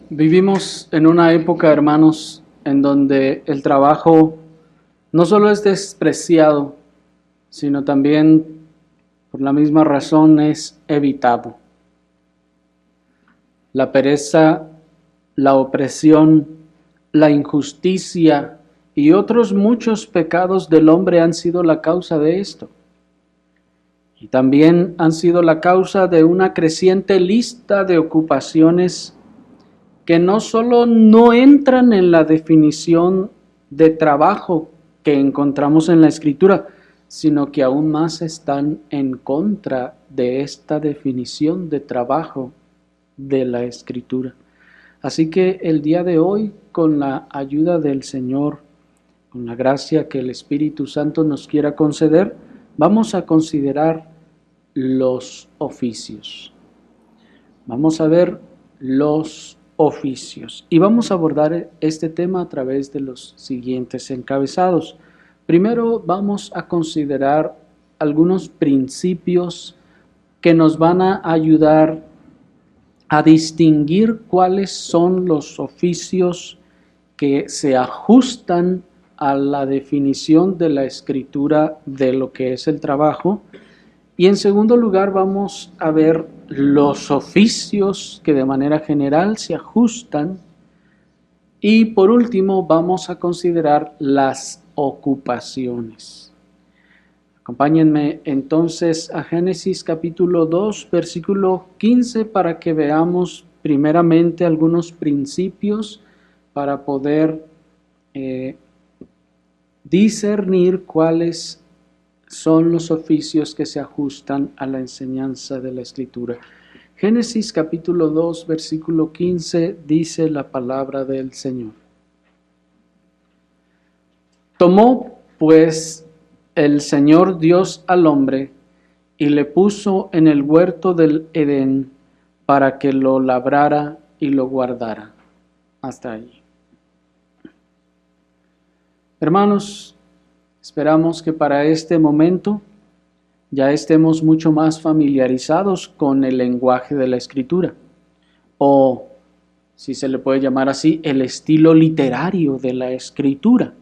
Vivimos en una época, hermanos, en donde el trabajo no solo es despreciado, sino también por la misma razón es evitado. La pereza, la opresión, la injusticia y otros muchos pecados del hombre han sido la causa de esto. Y también han sido la causa de una creciente lista de ocupaciones que no solo no entran en la definición de trabajo que encontramos en la Escritura, sino que aún más están en contra de esta definición de trabajo de la Escritura. Así que el día de hoy, con la ayuda del Señor, con la gracia que el Espíritu Santo nos quiera conceder, vamos a considerar los oficios. Vamos a ver los oficios y vamos a abordar este tema a través de los siguientes encabezados. Primero vamos a considerar algunos principios que nos van a ayudar a distinguir cuáles son los oficios que se ajustan a la definición de la Escritura de lo que es el trabajo. Y en segundo lugar vamos a ver los oficios que de manera general se ajustan. Y por último vamos a considerar las ocupaciones. Acompáñenme entonces a Génesis capítulo 2, versículo 15 para que veamos primeramente algunos principios para poder discernir cuáles son los oficios que se ajustan a la enseñanza de la Escritura. Génesis capítulo 2, versículo 15 dice la palabra del Señor. Tomó pues el Señor Dios al hombre y le puso en el huerto del Edén para que lo labrara y lo guardara. Hasta ahí. Hermanos, esperamos que para este momento ya estemos mucho más familiarizados con el lenguaje de la Escritura, o, si se le puede llamar así, el estilo literario de la Escritura,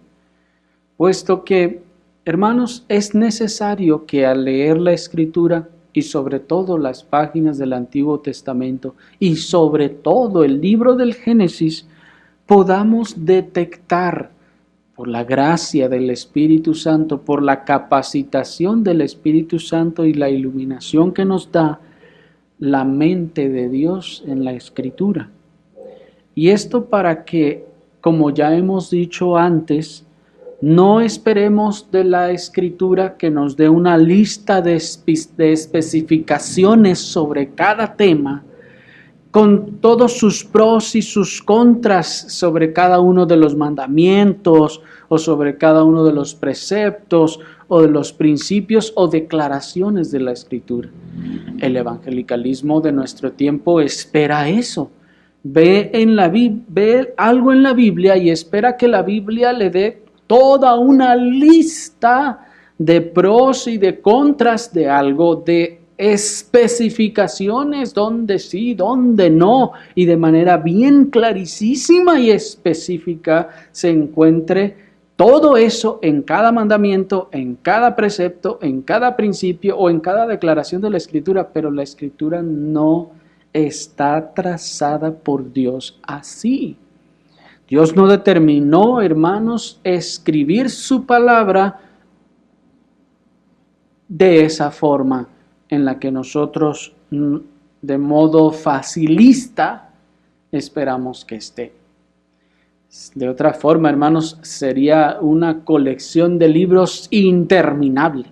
puesto que, hermanos, es necesario que al leer la Escritura, y sobre todo las páginas del Antiguo Testamento, y sobre todo el libro del Génesis, podamos detectar por la gracia del Espíritu Santo, por la capacitación del Espíritu Santo y la iluminación que nos da la mente de Dios en la Escritura. Y esto para que, como ya hemos dicho antes, no esperemos de la Escritura que nos dé una lista de especificaciones sobre cada tema, con todos sus pros y sus contras sobre cada uno de los mandamientos o sobre cada uno de los preceptos o de los principios o declaraciones de la Escritura. El evangelicalismo de nuestro tiempo espera eso. Ve algo en la Biblia y espera que la Biblia le dé toda una lista de pros y de contras de algo, de especificaciones, donde sí, donde no, y de manera bien clarísima y específica se encuentre todo eso en cada mandamiento, en cada precepto, en cada principio o en cada declaración de la Escritura, pero la Escritura no está trazada por Dios así. Dios no determinó, hermanos, escribir su palabra de esa forma en la que nosotros de modo facilista esperamos que esté. De otra forma, hermanos, sería una colección de libros interminable.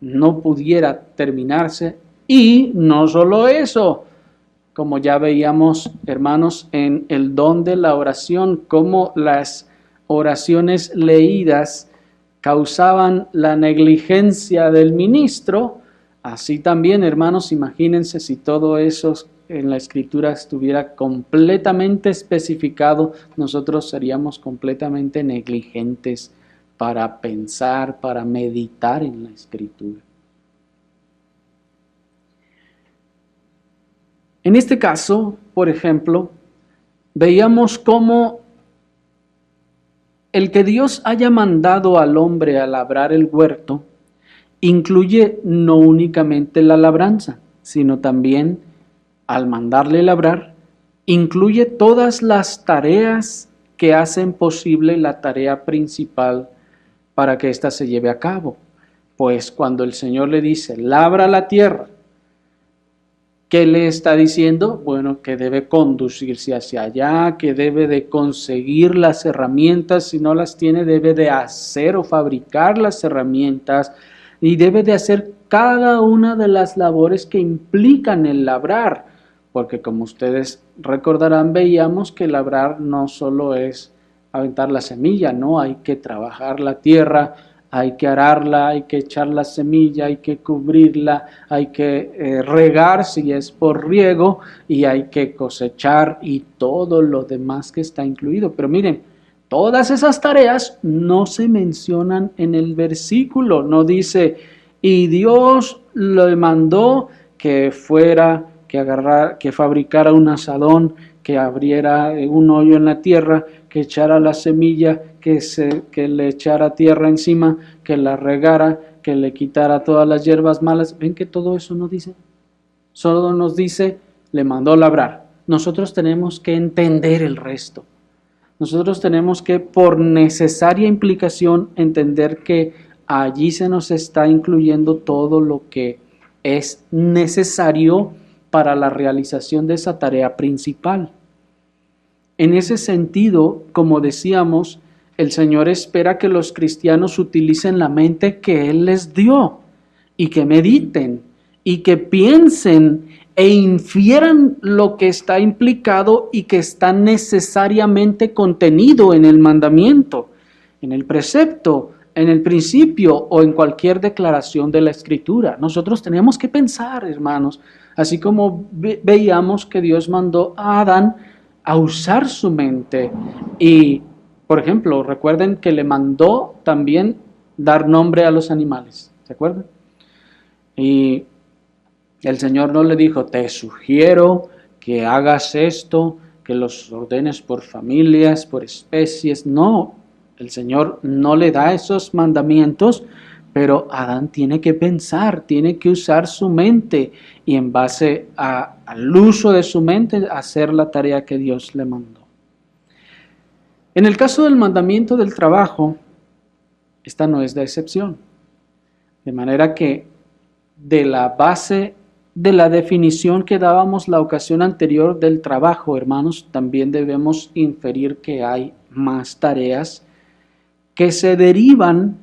No pudiera terminarse. Y no solo eso, como ya veíamos, hermanos, en el don de la oración, cómo las oraciones leídas causaban la negligencia del ministro, así también, hermanos, imagínense si todo eso en la Escritura estuviera completamente especificado, nosotros seríamos completamente negligentes para pensar, para meditar en la Escritura. En este caso, por ejemplo, veíamos cómo el que Dios haya mandado al hombre a labrar el huerto incluye no únicamente la labranza, sino también, al mandarle labrar, incluye todas las tareas que hacen posible la tarea principal para que ésta se lleve a cabo. Pues cuando el Señor le dice, labra la tierra, ¿qué le está diciendo? Bueno, que debe conducirse hacia allá, que debe de conseguir las herramientas, si no las tiene, debe de hacer o fabricar las herramientas y debe de hacer cada una de las labores que implican el labrar, porque como ustedes recordarán, veíamos que labrar no solo es aventar la semilla, no, hay que trabajar la tierra, hay que ararla, hay que echar la semilla, hay que cubrirla, hay que regar si es por riego y hay que cosechar y todo lo demás que está incluido. Pero miren, todas esas tareas no se mencionan en el versículo, no dice, y Dios le mandó que fuera, que fabricara un asadón, que abriera un hoyo en la tierra, que echara la semilla, que le echara tierra encima, que la regara, que le quitara todas las hierbas malas. ¿Ven que todo eso no dice? Solo nos dice, le mandó labrar. Nosotros tenemos que entender el resto. Nosotros tenemos que, por necesaria implicación, entender que allí se nos está incluyendo todo lo que es necesario para la realización de esa tarea principal. En ese sentido, como decíamos, el Señor espera que los cristianos utilicen la mente que Él les dio y que mediten y que piensen e infieran lo que está implicado y que está necesariamente contenido en el mandamiento, en el precepto, en el principio o en cualquier declaración de la Escritura. Nosotros tenemos que pensar, hermanos, así como veíamos que Dios mandó a Adán a usar su mente y, por ejemplo, recuerden que le mandó también dar nombre a los animales, ¿se acuerdan? Y el Señor no le dijo, te sugiero que hagas esto, que los ordenes por familias, por especies. No, el Señor no le da esos mandamientos, pero Adán tiene que pensar, tiene que usar su mente y en base al uso de su mente hacer la tarea que Dios le mandó. En el caso del mandamiento del trabajo, esta no es la excepción. De manera que de la base de la definición que dábamos la ocasión anterior del trabajo, hermanos, también debemos inferir que hay más tareas que se derivan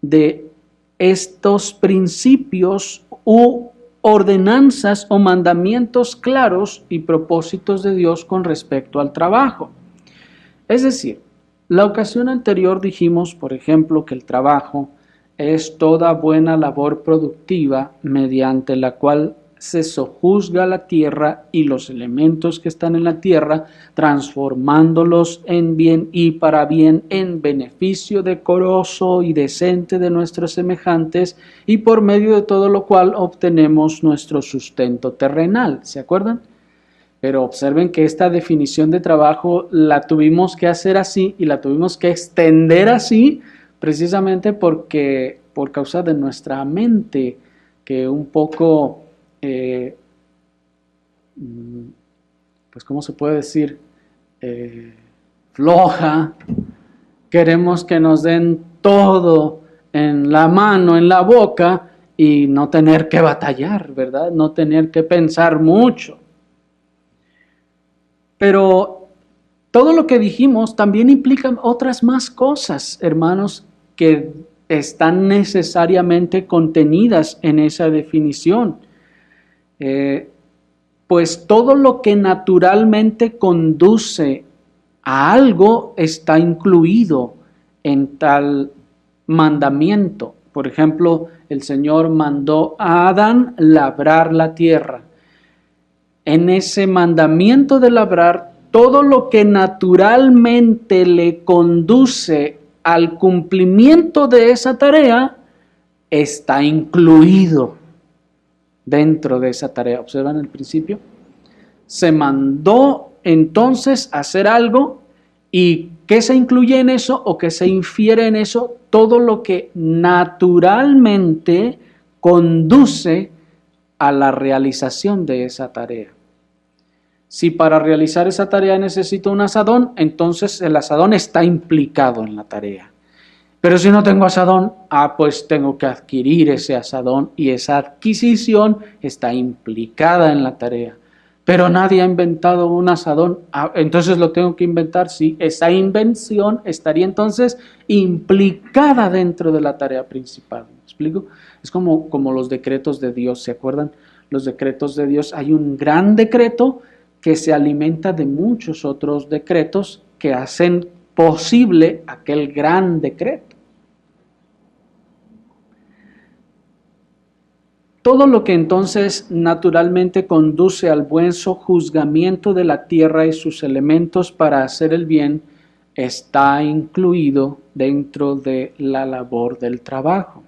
de estos principios u ordenanzas o mandamientos claros y propósitos de Dios con respecto al trabajo. Es decir, la ocasión anterior dijimos, por ejemplo, que el trabajo es toda buena labor productiva mediante la cual se sojuzga la tierra y los elementos que están en la tierra, transformándolos en bien y para bien en beneficio decoroso y decente de nuestros semejantes, y por medio de todo lo cual obtenemos nuestro sustento terrenal. ¿Se acuerdan? Pero observen que esta definición de trabajo la tuvimos que hacer así y la tuvimos que extender así, precisamente porque por causa de nuestra mente, que un poco, pues ¿cómo se puede decir? Floja. Queremos que nos den todo en la mano, en la boca, y no tener que batallar, ¿verdad? No tener que pensar mucho. Pero todo lo que dijimos también implica otras más cosas, hermanos, que están necesariamente contenidas en esa definición. Pues todo lo que naturalmente conduce a algo está incluido en tal mandamiento. Por ejemplo, el Señor mandó a Adán labrar la tierra. En ese mandamiento de labrar, todo lo que naturalmente le conduce al cumplimiento de esa tarea está incluido dentro de esa tarea. ¿Observan el principio? Se mandó entonces hacer algo. ¿Y qué se incluye en eso o qué se infiere en eso? Todo lo que naturalmente conduce a la realización de esa tarea. Si para realizar esa tarea necesito un asadón, entonces el asadón está implicado en la tarea. Pero si no tengo asadón, pues tengo que adquirir ese asadón y esa adquisición está implicada en la tarea. Pero nadie ha inventado un asadón, entonces lo tengo que inventar. Sí, esa invención estaría entonces implicada dentro de la tarea principal. ¿Me explico? Es como los decretos de Dios, ¿se acuerdan? Los decretos de Dios, hay un gran decreto que se alimenta de muchos otros decretos que hacen posible aquel gran decreto. Todo lo que entonces naturalmente conduce al buen sojuzgamiento de la tierra y sus elementos para hacer el bien está incluido dentro de la labor del trabajo.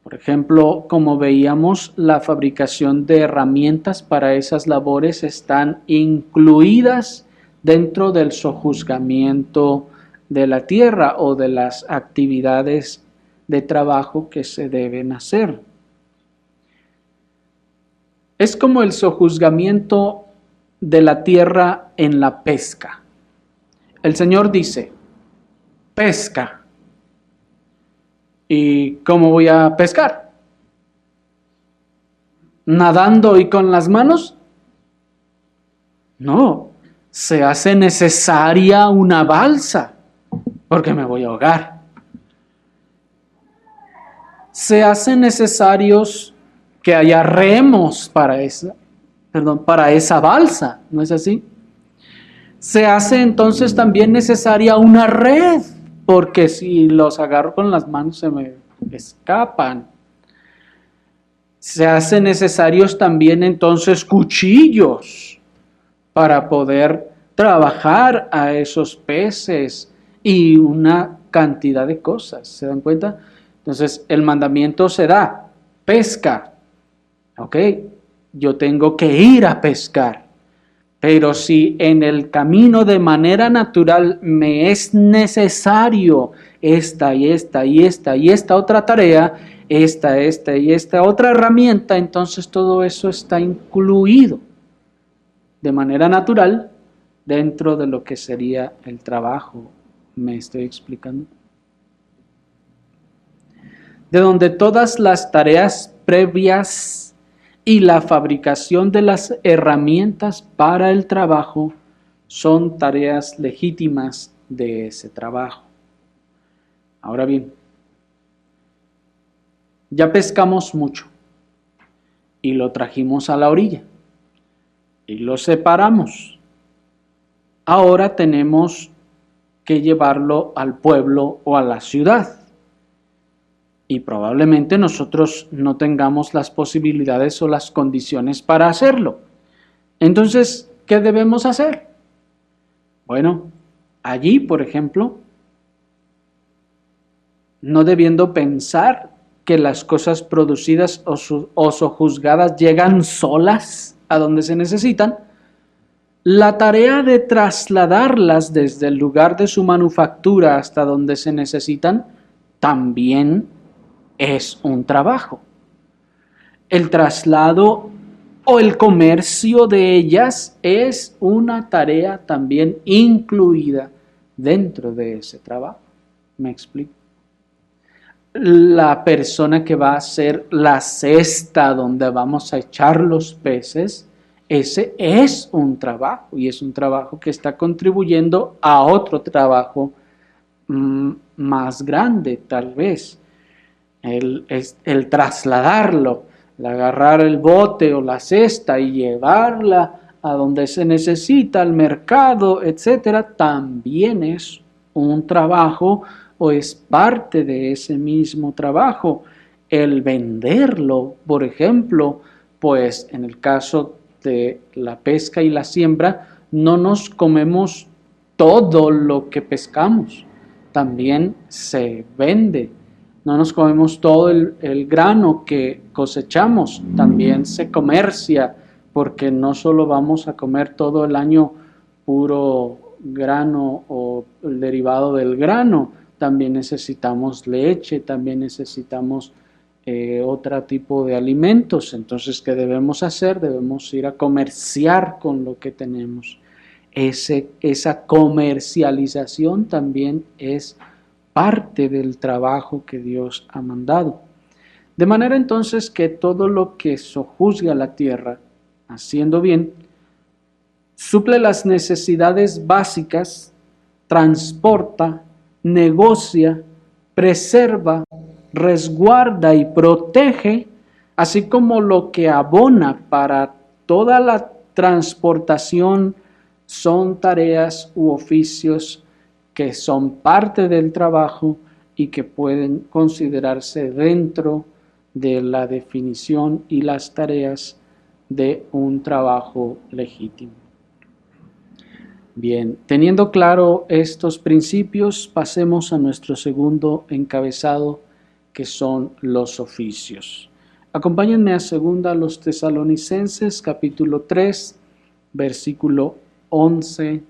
Por ejemplo, como veíamos, la fabricación de herramientas para esas labores están incluidas dentro del sojuzgamiento de la tierra o de las actividades de trabajo que se deben hacer. Es como el sojuzgamiento de la tierra en la pesca. El Señor dice, pesca. ¿Y cómo voy a pescar? ¿Nadando y con las manos? No, se hace necesaria una balsa, porque me voy a ahogar. Se hacen necesarios que haya remos para esa balsa, ¿no es así? Se hace entonces también necesaria una red, porque si los agarro con las manos se me escapan. Se hacen necesarios también entonces cuchillos para poder trabajar a esos peces y una cantidad de cosas, ¿se dan cuenta? Entonces el mandamiento se da, pesca. Ok, yo tengo que ir a pescar, pero si en el camino de manera natural me es necesario esta y esta y esta y esta otra tarea, esta y esta otra herramienta, entonces todo eso está incluido de manera natural dentro de lo que sería el trabajo. ¿Me estoy explicando? De donde todas las tareas previas y la fabricación de las herramientas para el trabajo son tareas legítimas de ese trabajo. Ahora bien, ya pescamos mucho y lo trajimos a la orilla y lo separamos. Ahora tenemos que llevarlo al pueblo o a la ciudad. Y probablemente nosotros no tengamos las posibilidades o las condiciones para hacerlo. Entonces, ¿qué debemos hacer? Bueno, allí, por ejemplo, no debiendo pensar que las cosas producidas o sojuzgadas llegan solas a donde se necesitan, la tarea de trasladarlas desde el lugar de su manufactura hasta donde se necesitan también es un trabajo. El traslado o el comercio de ellas es una tarea también incluida dentro de ese trabajo. ¿Me explico? La persona que va a hacer la cesta donde vamos a echar los peces, ese es un trabajo y es un trabajo que está contribuyendo a otro trabajo más grande tal vez. El trasladarlo, el agarrar el bote o la cesta y llevarla a donde se necesita, al mercado, etcétera, también es un trabajo o es parte de ese mismo trabajo. El venderlo, por ejemplo, pues en el caso de la pesca y la siembra, no nos comemos todo lo que pescamos, también se vende. No nos comemos todo el grano que cosechamos, también se comercia porque no solo vamos a comer todo el año puro grano o el derivado del grano, también necesitamos leche, también necesitamos otro tipo de alimentos. Entonces, ¿qué debemos hacer? Debemos ir a comerciar con lo que tenemos. Esa comercialización también es parte del trabajo que Dios ha mandado. De manera entonces que todo lo que sojuzga la tierra, haciendo bien, suple las necesidades básicas, transporta, negocia, preserva, resguarda y protege, así como lo que abona para toda la transportación son tareas u oficios que son parte del trabajo y que pueden considerarse dentro de la definición y las tareas de un trabajo legítimo. Bien, teniendo claro estos principios, pasemos a nuestro segundo encabezado, que son los oficios. Acompáñenme a 2 Tesalonicenses, capítulo 3, versículo 11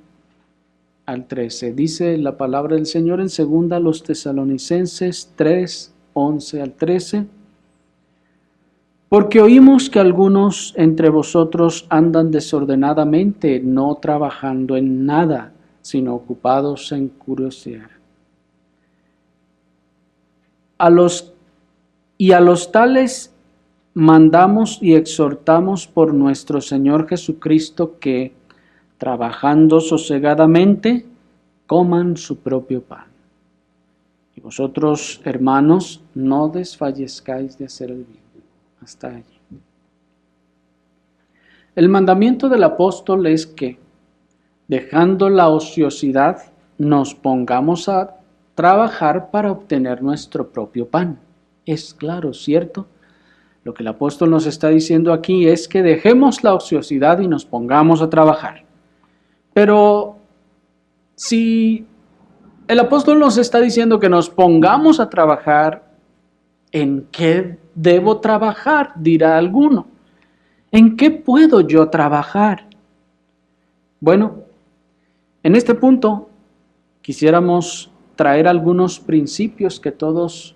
al 13. Dice la palabra del Señor en 2 Tesalonicenses 3, 11 al 13. Porque oímos que algunos entre vosotros andan desordenadamente, no trabajando en nada, sino ocupados en curiosear. A los tales mandamos y exhortamos por nuestro Señor Jesucristo que, trabajando sosegadamente, coman su propio pan. Y vosotros, hermanos, no desfallezcáis de hacer el bien. Hasta allí. El mandamiento del apóstol es que, dejando la ociosidad, nos pongamos a trabajar para obtener nuestro propio pan. Es claro, ¿cierto? Lo que el apóstol nos está diciendo aquí es que dejemos la ociosidad y nos pongamos a trabajar. Pero si el apóstol nos está diciendo que nos pongamos a trabajar, ¿en qué debo trabajar?, dirá alguno. ¿En qué puedo yo trabajar? Bueno, en este punto quisiéramos traer algunos principios que todos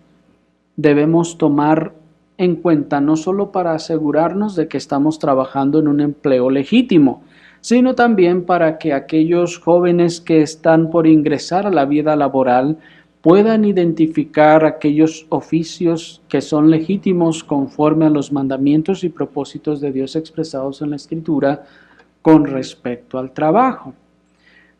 debemos tomar en cuenta, no solo para asegurarnos de que estamos trabajando en un empleo legítimo, sino también para que aquellos jóvenes que están por ingresar a la vida laboral puedan identificar aquellos oficios que son legítimos conforme a los mandamientos y propósitos de Dios expresados en la Escritura con respecto al trabajo.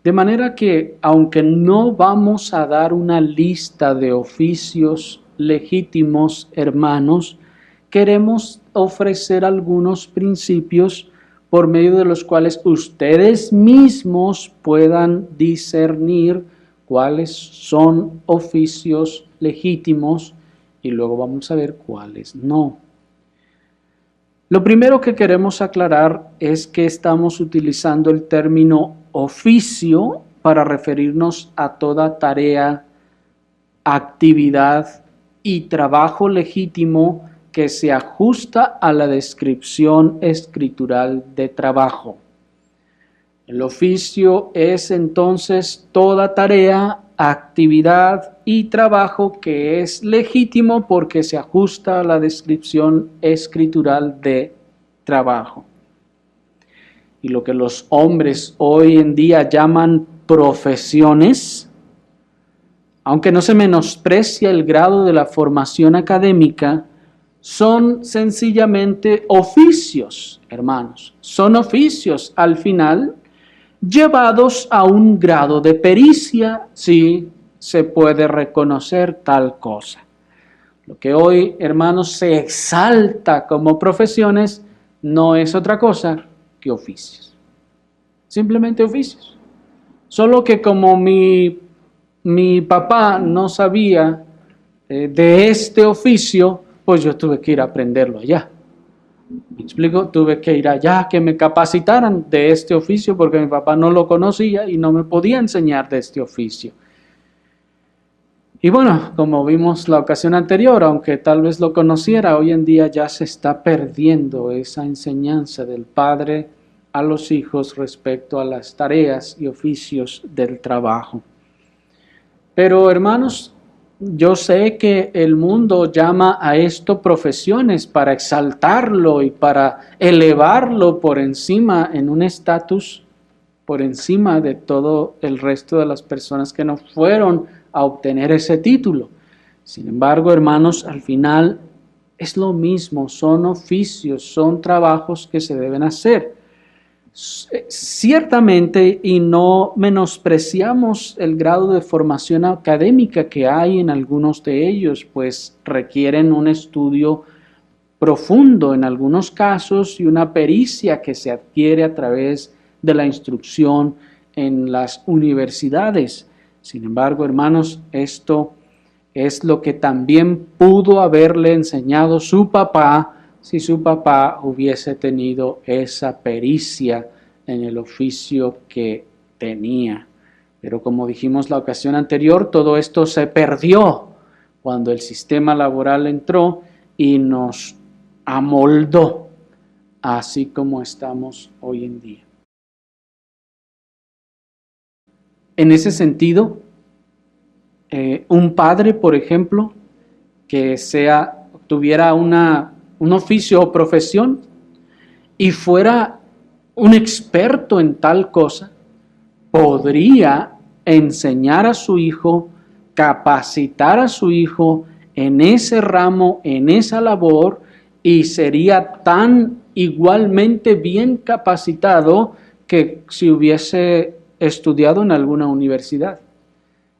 De manera que, aunque no vamos a dar una lista de oficios legítimos, hermanos, queremos ofrecer algunos principios por medio de los cuales ustedes mismos puedan discernir cuáles son oficios legítimos y luego vamos a ver cuáles no. Lo primero que queremos aclarar es que estamos utilizando el término oficio para referirnos a toda tarea, actividad y trabajo legítimo que se ajusta a la descripción escritural de trabajo. El oficio es entonces toda tarea, actividad y trabajo que es legítimo porque se ajusta a la descripción escritural de trabajo. Y lo que los hombres hoy en día llaman profesiones, aunque no se menosprecia el grado de la formación académica, son sencillamente oficios, hermanos. Son oficios al final llevados a un grado de pericia, sí, se puede reconocer tal cosa. Lo que hoy, hermanos, se exalta como profesiones no es otra cosa que oficios. Simplemente oficios. Solo que como mi papá no sabía de este oficio, pues yo tuve que ir a aprenderlo allá. ¿Me explico? Tuve que ir allá, que me capacitaran de este oficio porque mi papá no lo conocía y no me podía enseñar de este oficio. Y bueno, como vimos la ocasión anterior, aunque tal vez lo conociera, hoy en día ya se está perdiendo esa enseñanza del padre a los hijos respecto a las tareas y oficios del trabajo. Pero hermanos, yo sé que el mundo llama a esto profesiones para exaltarlo y para elevarlo por encima en un estatus por encima de todo el resto de las personas que no fueron a obtener ese título. Sin embargo, hermanos, al final es lo mismo, son oficios, son trabajos que se deben hacer. Ciertamente, y no menospreciamos el grado de formación académica que hay en algunos de ellos, pues requieren un estudio profundo en algunos casos y una pericia que se adquiere a través de la instrucción en las universidades. Sin embargo, hermanos, esto es lo que también pudo haberle enseñado su papá si su papá hubiese tenido esa pericia en el oficio que tenía. Pero como dijimos la ocasión anterior, todo esto se perdió cuando el sistema laboral entró y nos amoldó, así como estamos hoy en día. En ese sentido, un padre, por ejemplo, que tuviera un oficio o profesión y fuera un experto en tal cosa, podría enseñar a su hijo, capacitar a su hijo en ese ramo, en esa labor, y sería tan igualmente bien capacitado que si hubiese estudiado en alguna universidad.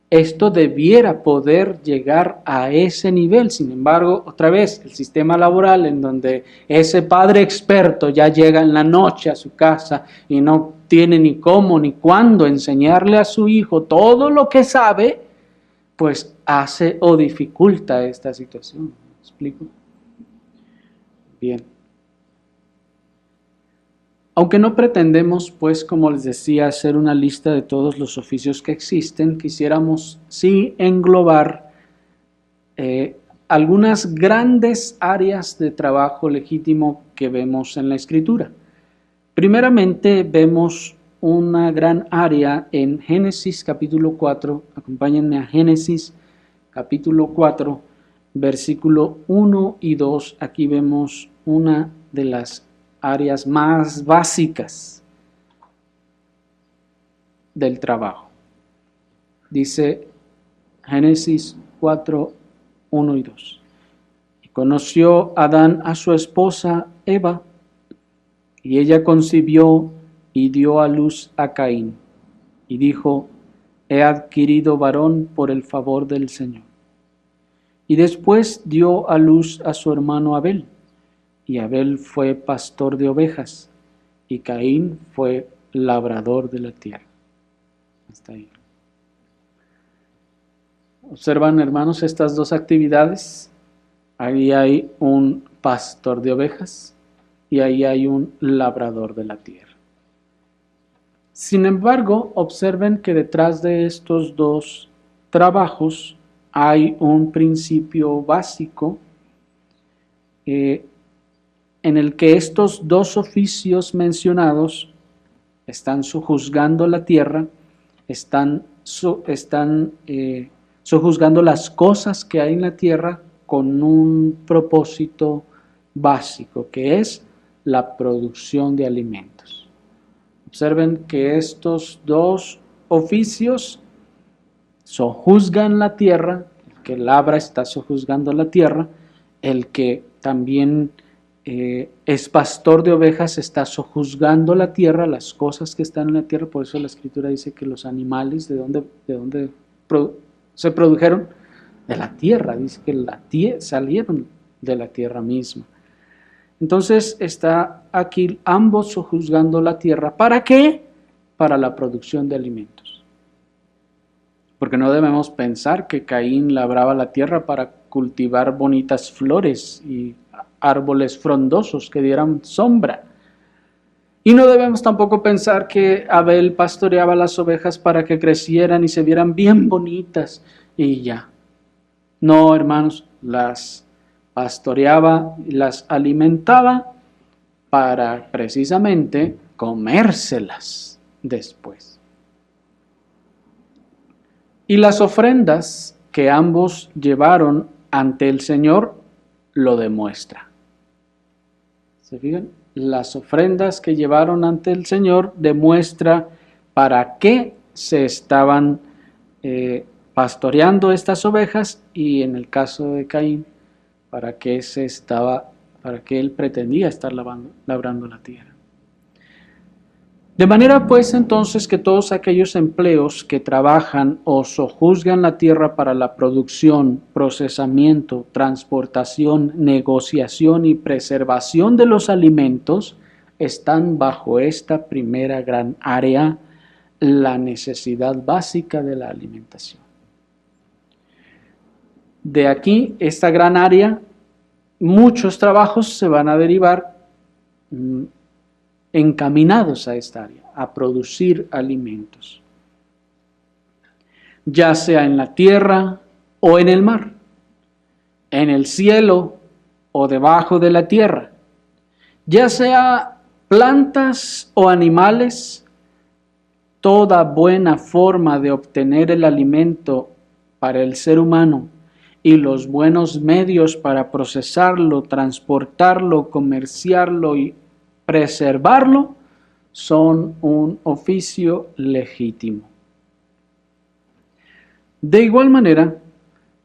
Esto debiera poder llegar a ese nivel. Sin embargo, otra vez, el sistema laboral en donde ese padre experto ya llega en la noche a su casa y no tiene ni cómo ni cuándo enseñarle a su hijo todo lo que sabe, pues hace o dificulta esta situación. ¿Me explico? Bien. Aunque no pretendemos, pues, como les decía, hacer una lista de todos los oficios que existen, quisiéramos sí englobar algunas grandes áreas de trabajo legítimo que vemos en la Escritura. Primeramente, vemos una gran área en Génesis capítulo 4. Acompáñenme a Génesis capítulo 4, versículo 1 y 2. Aquí vemos una de las áreas más básicas del trabajo. Dice Génesis 4, 1 y 2. Y conoció Adán a su esposa Eva, y ella concibió y dio a luz a Caín, y dijo: he adquirido varón por el favor del Señor. Y después dio a luz a su hermano Abel, y Abel fue pastor de ovejas, y Caín fue labrador de la tierra. Hasta ahí. ¿Observan, hermanos, estas dos actividades? Ahí hay un pastor de ovejas y ahí hay un labrador de la tierra. Sin embargo, observen que detrás de estos dos trabajos hay un principio básico en el que estos dos oficios mencionados están sojuzgando la tierra, están sojuzgando las cosas que hay en la tierra con un propósito básico, que es la producción de alimentos. Observen que estos dos oficios sojuzgan la tierra. El que labra está sojuzgando la tierra, el que también es pastor de ovejas está sojuzgando la tierra, las cosas que están en la tierra. Por eso la Escritura dice que los animales, ¿de dónde se produjeron? De la tierra. Dice que salieron de la tierra misma. Entonces está aquí ambos sojuzgando la tierra. ¿Para qué? Para la producción de alimentos. Porque no debemos pensar que Caín labraba la tierra para cultivar bonitas flores y árboles frondosos que dieran sombra. Y no debemos tampoco pensar que Abel pastoreaba las ovejas para que crecieran y se vieran bien bonitas y ya. No, hermanos, las pastoreaba y las alimentaba para precisamente comérselas después. Y las ofrendas que ambos llevaron ante el Señor lo demuestra. ¿Se fijan? Las ofrendas que llevaron ante el Señor demuestra para qué se estaban pastoreando estas ovejas, y en el caso de Caín, para qué él pretendía estar labrando la tierra. De manera pues entonces que todos aquellos empleos que trabajan o sojuzgan la tierra para la producción, procesamiento, transportación, negociación y preservación de los alimentos están bajo esta primera gran área, la necesidad básica de la alimentación. De aquí, esta gran área, muchos trabajos se van a derivar encaminados a esta área, a producir alimentos, ya sea en la tierra o en el mar, en el cielo o debajo de la tierra, ya sea plantas o animales. Toda buena forma de obtener el alimento para el ser humano y los buenos medios para procesarlo, transportarlo, comerciarlo y preservarlo son un oficio legítimo. De igual manera,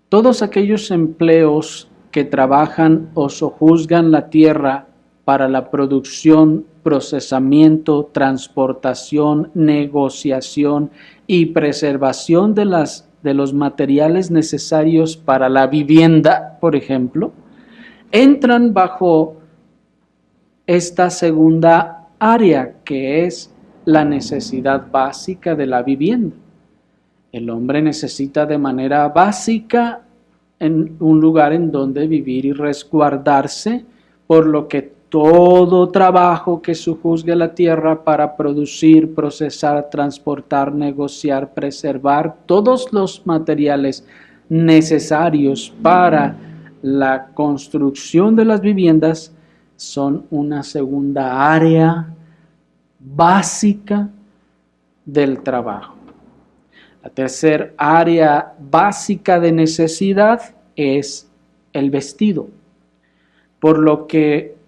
todos aquellos empleos que trabajan o sojuzgan la tierra para la producción, procesamiento, transportación, negociación y preservación de los materiales necesarios para la vivienda, por ejemplo, entran bajo esta segunda área, que es la necesidad básica de la vivienda. El hombre necesita de manera básica en un lugar en donde vivir y resguardarse, por lo que todo trabajo que sojuzgue la tierra para producir, procesar, transportar, negociar, preservar todos los materiales necesarios para la construcción de las viviendas son una segunda área básica del trabajo. La tercera área básica de necesidad es el vestido, por lo que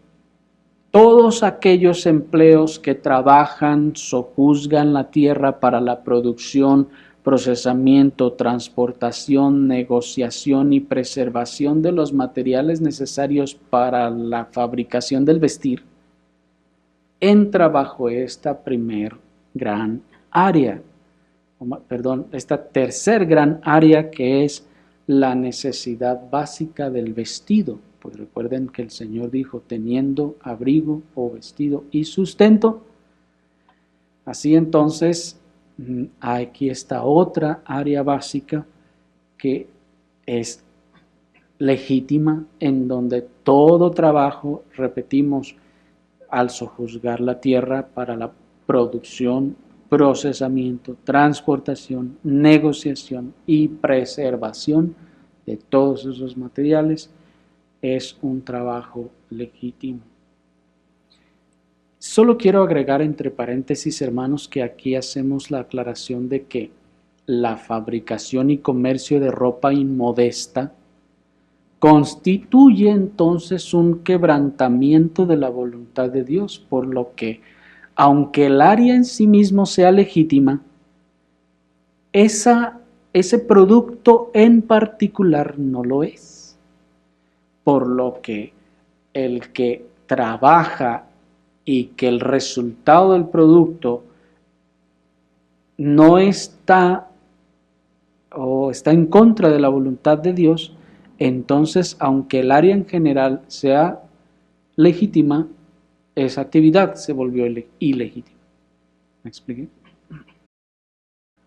todos aquellos empleos que trabajan, sojuzgan la tierra para la producción, procesamiento, transportación, negociación y preservación de los materiales necesarios para la fabricación del vestir, entra bajo esta esta tercer gran área, que es la necesidad básica del vestido. Pues recuerden que el Señor dijo, teniendo abrigo o vestido y sustento. Así entonces, aquí está otra área básica que es legítima, en donde todo trabajo, repetimos, al sojuzgar la tierra para la producción, procesamiento, transportación, negociación y preservación de todos esos materiales, es un trabajo legítimo. Solo quiero agregar entre paréntesis, hermanos, que aquí hacemos la aclaración de que la fabricación y comercio de ropa inmodesta constituye entonces un quebrantamiento de la voluntad de Dios, por lo que, aunque el área en sí mismo sea legítima, ese producto en particular no lo es. Por lo que el que trabaja y que el resultado del producto no está o está en contra de la voluntad de Dios, entonces, aunque el área en general sea legítima, esa actividad se volvió ilegítima. ¿Me expliqué?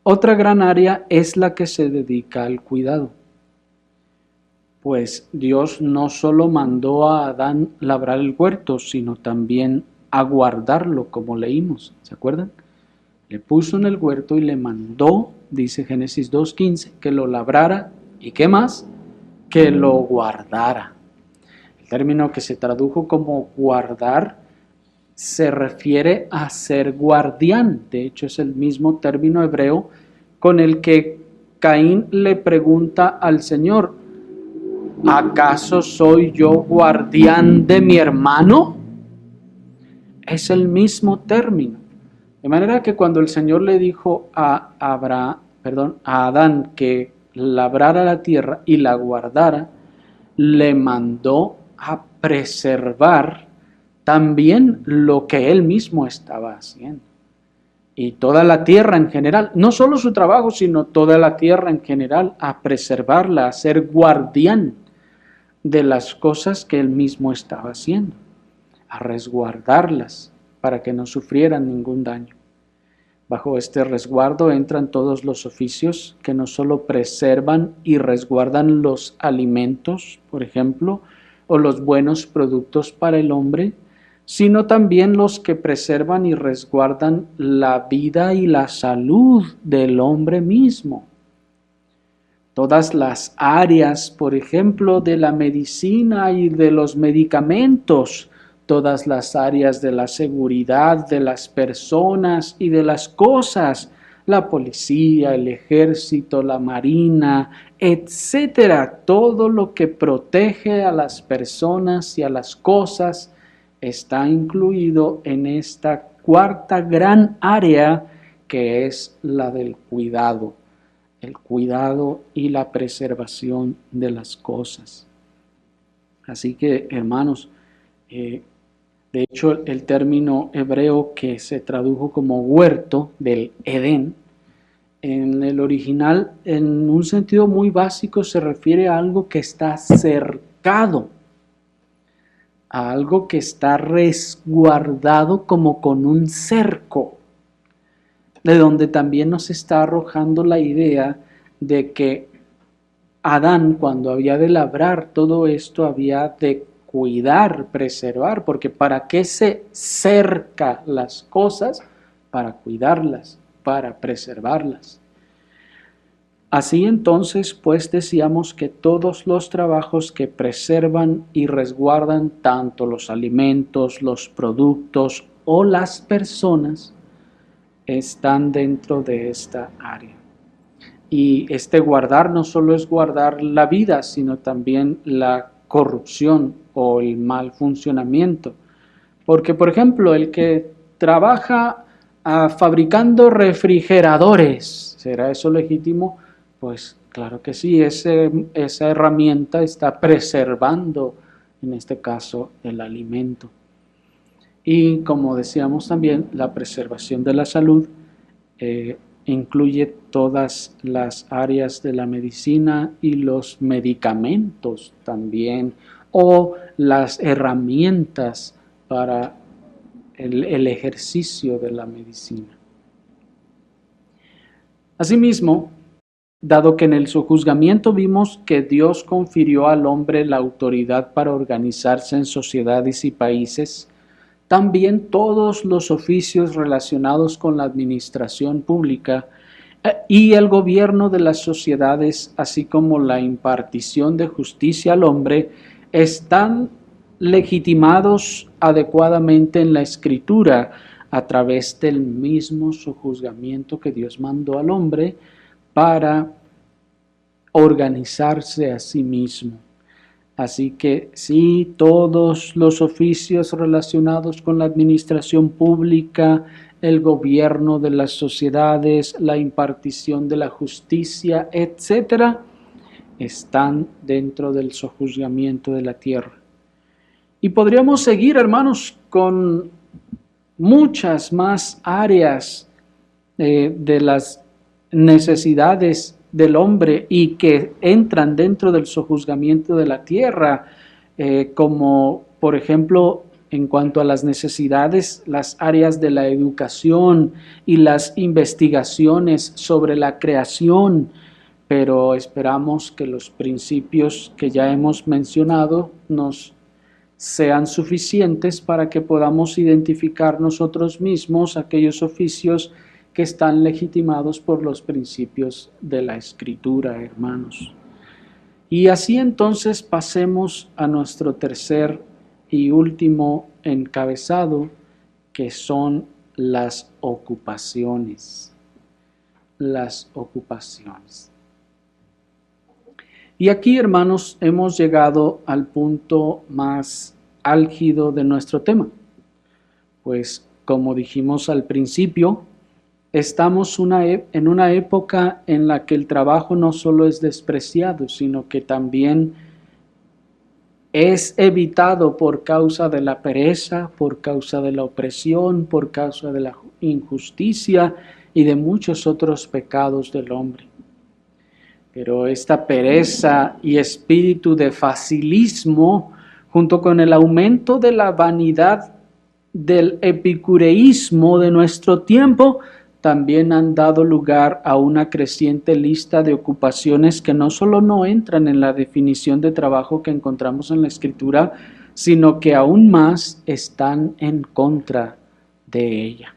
Otra gran área es la que se dedica al cuidado. Pues Dios no solo mandó a Adán labrar el huerto, sino también a guardarlo, como leímos, ¿se acuerdan? Le puso en el huerto y le mandó, dice Génesis 2:15, que lo labrara, ¿y qué más? que lo guardara. El término que se tradujo como guardar se refiere a ser guardián. De hecho, es el mismo término hebreo con el que Caín le pregunta al Señor: ¿acaso soy yo guardián de mi hermano? Es el mismo término. De manera que cuando el Señor le dijo a Adán que labrara la tierra y la guardara, le mandó a preservar también lo que él mismo estaba haciendo. Y toda la tierra en general, no solo su trabajo, sino toda la tierra en general, a preservarla, a ser guardián de las cosas que él mismo estaba haciendo, a resguardarlas para que no sufrieran ningún daño. Bajo este resguardo entran todos los oficios que no solo preservan y resguardan los alimentos, por ejemplo, o los buenos productos para el hombre, sino también los que preservan y resguardan la vida y la salud del hombre mismo. Todas las áreas, por ejemplo, de la medicina y de los medicamentos, todas las áreas de la seguridad de las personas y de las cosas, la policía, el ejército, la marina, etcétera, todo lo que protege a las personas y a las cosas está incluido en esta cuarta gran área que es la del cuidado, el cuidado y la preservación de las cosas. Así que, hermanos, de hecho, el término hebreo que se tradujo como huerto del Edén, en el original, en un sentido muy básico, se refiere a algo que está cercado, a algo que está resguardado como con un cerco, de donde también nos está arrojando la idea de que Adán, cuando había de labrar todo esto, había de cuidar, preservar, porque ¿para qué se cerca las cosas? Para cuidarlas, para preservarlas. Así entonces, pues decíamos que todos los trabajos que preservan y resguardan tanto los alimentos, los productos o las personas están dentro de esta área. Y este guardar no solo es guardar la vida, sino también la corrupción o el mal funcionamiento. Porque, por ejemplo, el que trabaja fabricando refrigeradores, ¿será eso legítimo? Pues claro que sí, esa herramienta está preservando, en este caso, el alimento. Y como decíamos también, la preservación de la salud incluye todas las áreas de la medicina y los medicamentos también, o las herramientas para el ejercicio de la medicina. Asimismo, dado que en el sojuzgamiento vimos que Dios confirió al hombre la autoridad para organizarse en sociedades y países, también todos los oficios relacionados con la administración pública y el gobierno de las sociedades, así como la impartición de justicia al hombre, están legitimados adecuadamente en la Escritura a través del mismo sojuzgamiento que Dios mandó al hombre para organizarse a sí mismo. Así que sí, todos los oficios relacionados con la administración pública, el gobierno de las sociedades, la impartición de la justicia, etcétera, están dentro del sojuzgamiento de la tierra. Y podríamos seguir, hermanos, con muchas más áreas de las necesidades del hombre y que entran dentro del sojuzgamiento de la tierra, como por ejemplo en cuanto a las necesidades, las áreas de la educación y las investigaciones sobre la creación, pero esperamos que los principios que ya hemos mencionado nos sean suficientes para que podamos identificar nosotros mismos aquellos oficios que están legitimados por los principios de la Escritura, hermanos. Y así entonces pasemos a nuestro tercer y último encabezado, que son las ocupaciones. Las ocupaciones. Y aquí, hermanos, hemos llegado al punto más álgido de nuestro tema. Pues, como dijimos al principio, estamos en una época en la que el trabajo no solo es despreciado, sino que también es evitado por causa de la pereza, por causa de la opresión, por causa de la injusticia y de muchos otros pecados del hombre. Pero esta pereza y espíritu de facilismo, junto con el aumento de la vanidad del epicureísmo de nuestro tiempo, también han dado lugar a una creciente lista de ocupaciones que no solo no entran en la definición de trabajo que encontramos en la Escritura, sino que aún más están en contra de ella.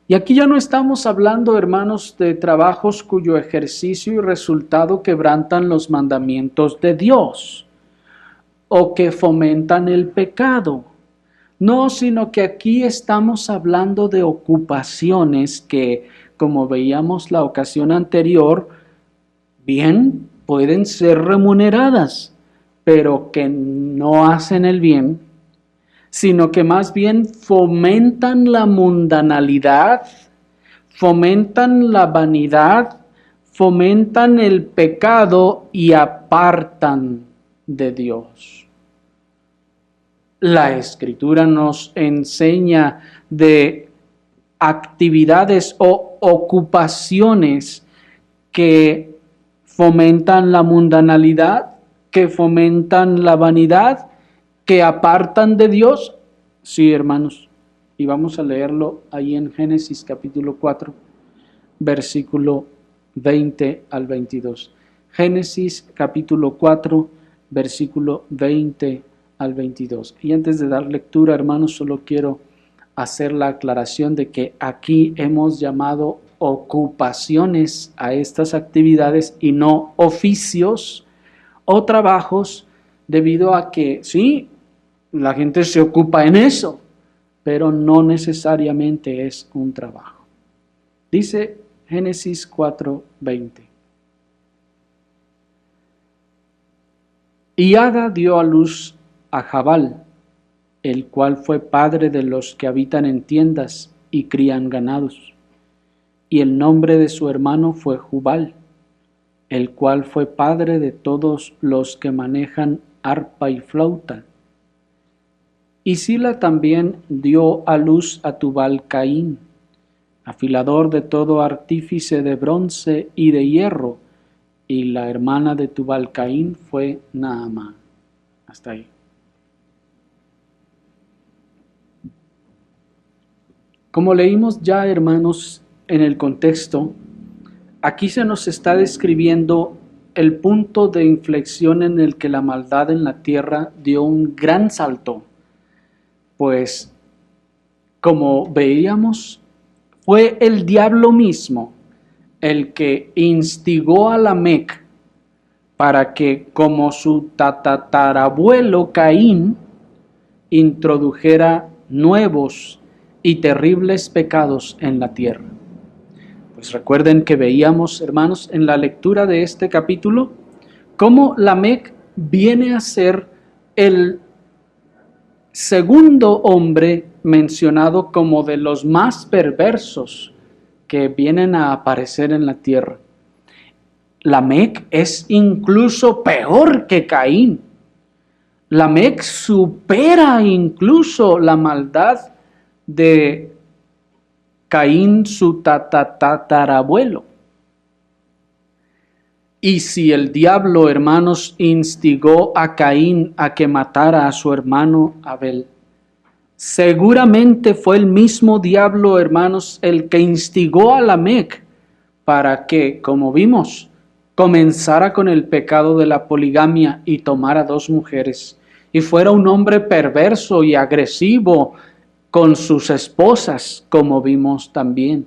Y aquí ya no estamos hablando, hermanos, de trabajos cuyo ejercicio y resultado quebrantan los mandamientos de Dios o que fomentan el pecado. No, sino que aquí estamos hablando de ocupaciones que, como veíamos la ocasión anterior, bien pueden ser remuneradas, pero que no hacen el bien, sino que más bien fomentan la mundanalidad, fomentan la vanidad, fomentan el pecado y apartan de Dios. La Escritura nos enseña de actividades o ocupaciones que fomentan la mundanalidad, que fomentan la vanidad, que apartan de Dios. Sí, hermanos, y vamos a leerlo ahí en Génesis capítulo 4, versículo 20 al 22. Génesis capítulo 4, versículo 20 al 22. Y antes de dar lectura, hermanos, solo quiero hacer la aclaración de que aquí hemos llamado ocupaciones a estas actividades y no oficios o trabajos, debido a que sí, la gente se ocupa en eso, pero no necesariamente es un trabajo. Dice Génesis 4:20. Y Ada dio a luz a Jabal, el cual fue padre de los que habitan en tiendas y crían ganados. Y el nombre de su hermano fue Jubal, el cual fue padre de todos los que manejan arpa y flauta. Y Sila también dio a luz a Tubal-Caín, afilador de todo artífice de bronce y de hierro, y la hermana de Tubal-Caín fue Naamá. Hasta ahí. Como leímos ya, hermanos, en el contexto, aquí se nos está describiendo el punto de inflexión en el que la maldad en la tierra dio un gran salto. Pues, como veíamos, fue el diablo mismo el que instigó a Lamec para que, como su tatarabuelo Caín, introdujera nuevos y terribles pecados en la tierra. Pues recuerden que veíamos, hermanos, en la lectura de este capítulo, cómo Lamec viene a ser el segundo hombre mencionado como de los más perversos que vienen a aparecer en la tierra. Lamec es incluso peor que Caín. Lamec supera incluso la maldad de Caín, su tatarabuelo. Y si el diablo, hermanos, instigó a Caín a que matara a su hermano Abel, seguramente fue el mismo diablo, hermanos, el que instigó a Lamec para que, como vimos, comenzara con el pecado de la poligamia y tomara 2 mujeres, y fuera un hombre perverso y agresivo con sus esposas, como vimos también.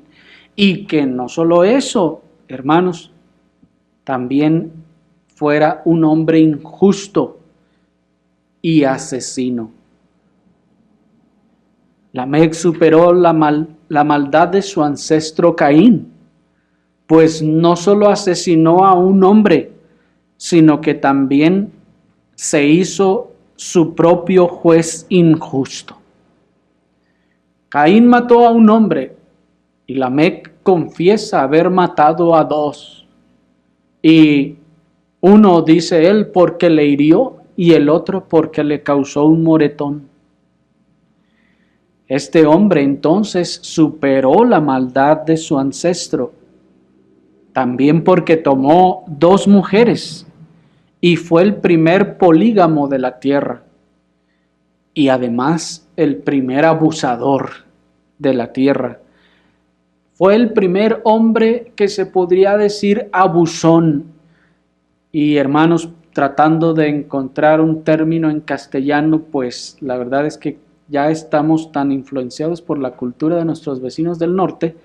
Y que no solo eso, hermanos, también fuera un hombre injusto y asesino. Lamec superó la maldad de su ancestro Caín, pues no solo asesinó a un hombre, sino que también se hizo su propio juez injusto. Caín mató a un hombre y Lamec confiesa haber matado a dos. Y uno, dice él, porque le hirió y el otro porque le causó un moretón. Este hombre entonces superó la maldad de su ancestro, también porque tomó dos mujeres y fue el primer polígamo de la tierra y además el primer abusador de la tierra. Fue el primer hombre que se podría decir abusón. Y hermanos, tratando de encontrar un término en castellano, pues la verdad es que ya estamos tan influenciados por la cultura de nuestros vecinos del norte,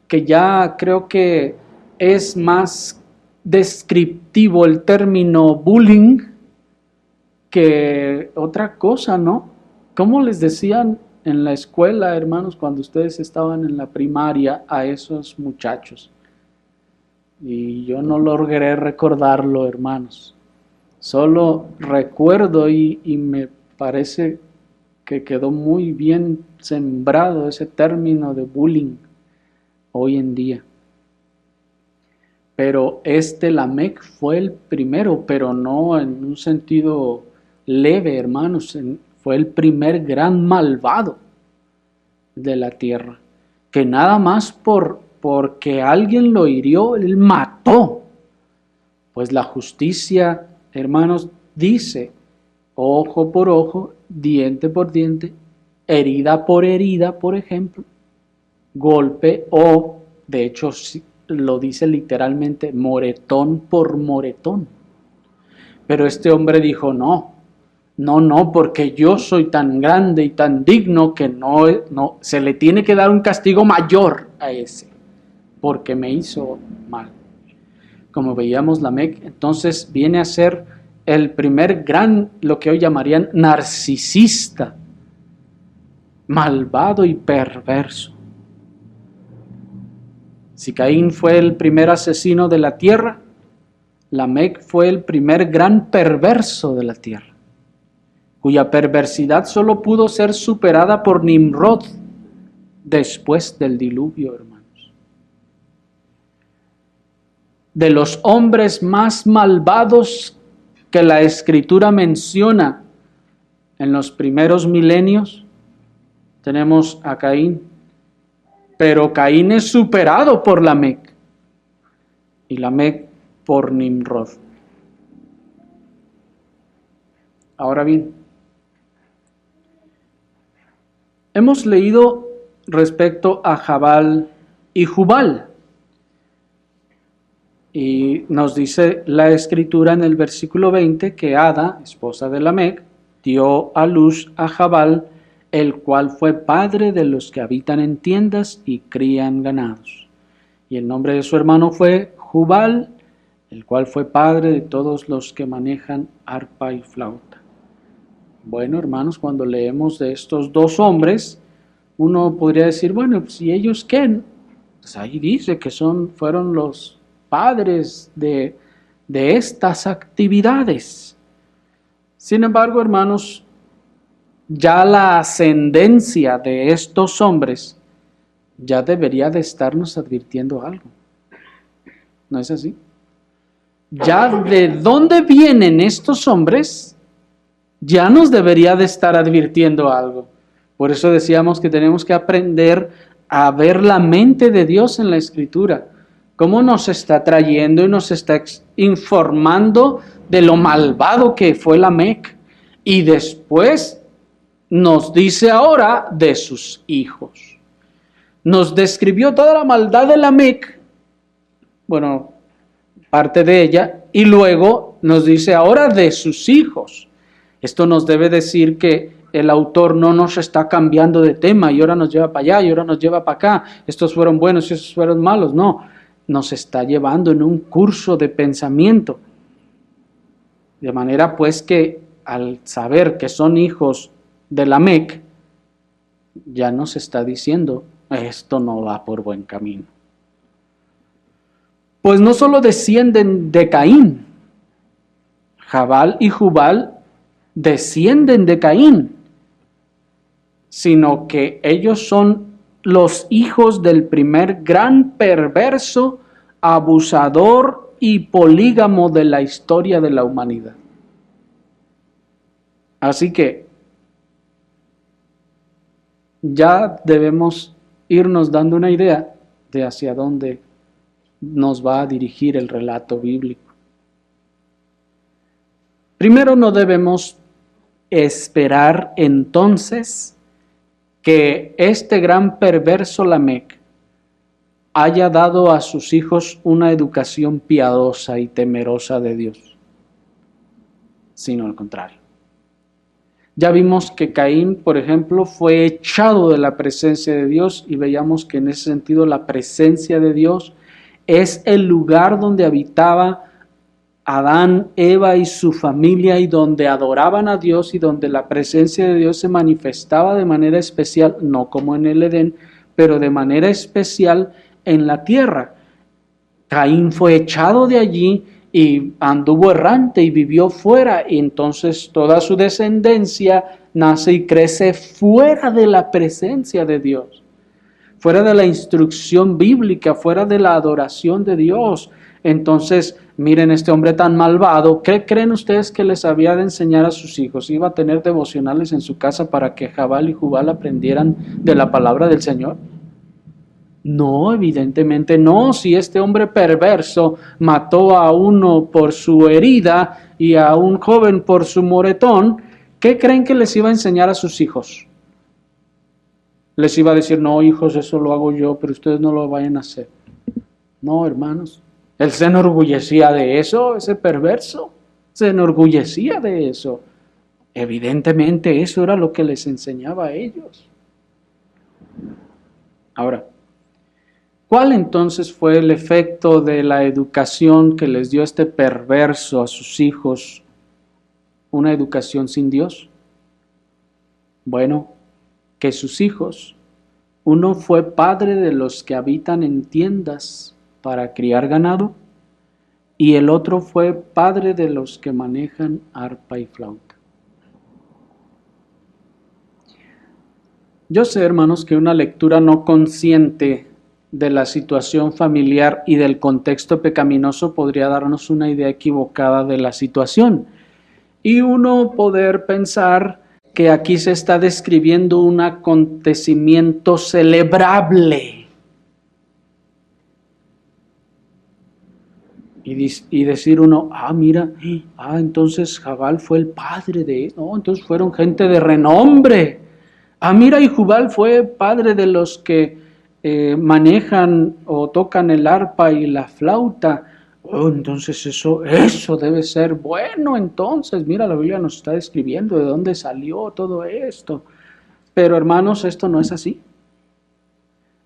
que ya creo que es más descriptivo el término bullying que otra cosa, ¿no? ¿Cómo les decían en la escuela, hermanos, cuando ustedes estaban en la primaria a esos muchachos? Y yo no logré recordarlo, hermanos. Solo recuerdo y me parece que quedó muy bien sembrado ese término de bullying hoy en día. Pero Lamec fue el primero, pero no en un sentido leve, hermanos. Fue el primer gran malvado de la tierra, que nada más porque alguien lo hirió, él mató. Pues la justicia, hermanos, dice ojo por ojo, diente por diente, herida, por ejemplo, golpe o, de hecho, lo dice literalmente, moretón por moretón. Pero este hombre dijo, no, porque yo soy tan grande y tan digno que no se le tiene que dar un castigo mayor a ese, porque me hizo mal. Como veíamos, Lamec entonces viene a ser el primer gran, lo que hoy llamarían narcisista, malvado y perverso. Si Caín fue el primer asesino de la tierra, Lamec fue el primer gran perverso de la tierra, cuya perversidad solo pudo ser superada por Nimrod después del diluvio, hermanos. De los hombres más malvados que la Escritura menciona en los primeros milenios, tenemos a Caín, pero Caín es superado por Lamec y Lamec por Nimrod. Ahora bien, hemos leído respecto a Jabal y Jubal. Y nos dice la Escritura en el versículo 20 que Ada, esposa de Lamec, dio a luz a Jabal, el cual fue padre de los que habitan en tiendas y crían ganados. Y el nombre de su hermano fue Jubal, el cual fue padre de todos los que manejan arpa y flauta. Bueno, hermanos, cuando leemos de estos dos hombres, uno podría decir, bueno, pues ¿y ellos qué? Pues ahí dice que fueron los padres de estas actividades. Sin embargo, hermanos, ya la ascendencia de estos hombres ya debería de estarnos advirtiendo algo. ¿No es así? Ya de dónde vienen estos hombres, ya nos debería de estar advirtiendo algo. Por eso decíamos que tenemos que aprender a ver la mente de Dios en la Escritura. Cómo nos está trayendo y nos está informando de lo malvado que fue Lamec. Y después nos dice ahora de sus hijos. Nos describió toda la maldad de Lamec, bueno, parte de ella, y luego nos dice ahora de sus hijos. Esto nos debe decir que el autor no nos está cambiando de tema y ahora nos lleva para allá y ahora nos lleva para acá. Estos fueron buenos y estos fueron malos. No, nos está llevando en un curso de pensamiento. De manera pues que al saber que son hijos de Lamec, ya nos está diciendo, esto no va por buen camino. Pues no solo descienden de Caín, Jabal y Jubal descienden de Caín, sino que ellos son los hijos del primer gran perverso, abusador y polígamo de la historia de la humanidad. Así que ya debemos irnos dando una idea de hacia dónde nos va a dirigir el relato bíblico. Primero, no debemos esperar entonces que este gran perverso Lamec haya dado a sus hijos una educación piadosa y temerosa de Dios, sino al contrario. Ya vimos que Caín, por ejemplo, fue echado de la presencia de Dios y veíamos que en ese sentido la presencia de Dios es el lugar donde habitaba Adán, Eva y su familia y donde adoraban a Dios y donde la presencia de Dios se manifestaba de manera especial, no como en el Edén, pero de manera especial en la tierra. Caín fue echado de allí y anduvo errante y vivió fuera, y entonces toda su descendencia nace y crece fuera de la presencia de Dios, fuera de la instrucción bíblica, fuera de la adoración de Dios. Entonces, miren, este hombre tan malvado, ¿qué creen ustedes que les había de enseñar a sus hijos? ¿Iba a tener devocionales en su casa para que Jabal y Jubal aprendieran de la palabra del Señor? No, evidentemente no. Si este hombre perverso mató a uno por su herida y a un joven por su moretón, ¿qué creen que les iba a enseñar a sus hijos? Les iba a decir, no, hijos, eso lo hago yo, pero ustedes no lo vayan a hacer. No, hermanos. Él se enorgullecía de eso, ese perverso. Se enorgullecía de eso. Evidentemente eso era lo que les enseñaba a ellos. Ahora, ¿cuál entonces fue el efecto de la educación que les dio este perverso a sus hijos? ¿Una educación sin Dios? Bueno, que sus hijos, uno fue padre de los que habitan en tiendas para criar ganado, y el otro fue padre de los que manejan arpa y flauta. Yo sé, hermanos, que una lectura no consciente de la situación familiar y del contexto pecaminoso podría darnos una idea equivocada de la situación, y uno poder pensar que aquí se está describiendo un acontecimiento celebrable. Y decir uno, mira, entonces Jabal fue el padre de, no, entonces fueron gente de renombre. Mira, y Jubal fue padre de los que manejan o tocan el arpa y la flauta. Entonces eso debe ser bueno. Entonces, mira, la Biblia nos está describiendo de dónde salió todo esto. Pero hermanos, esto no es así.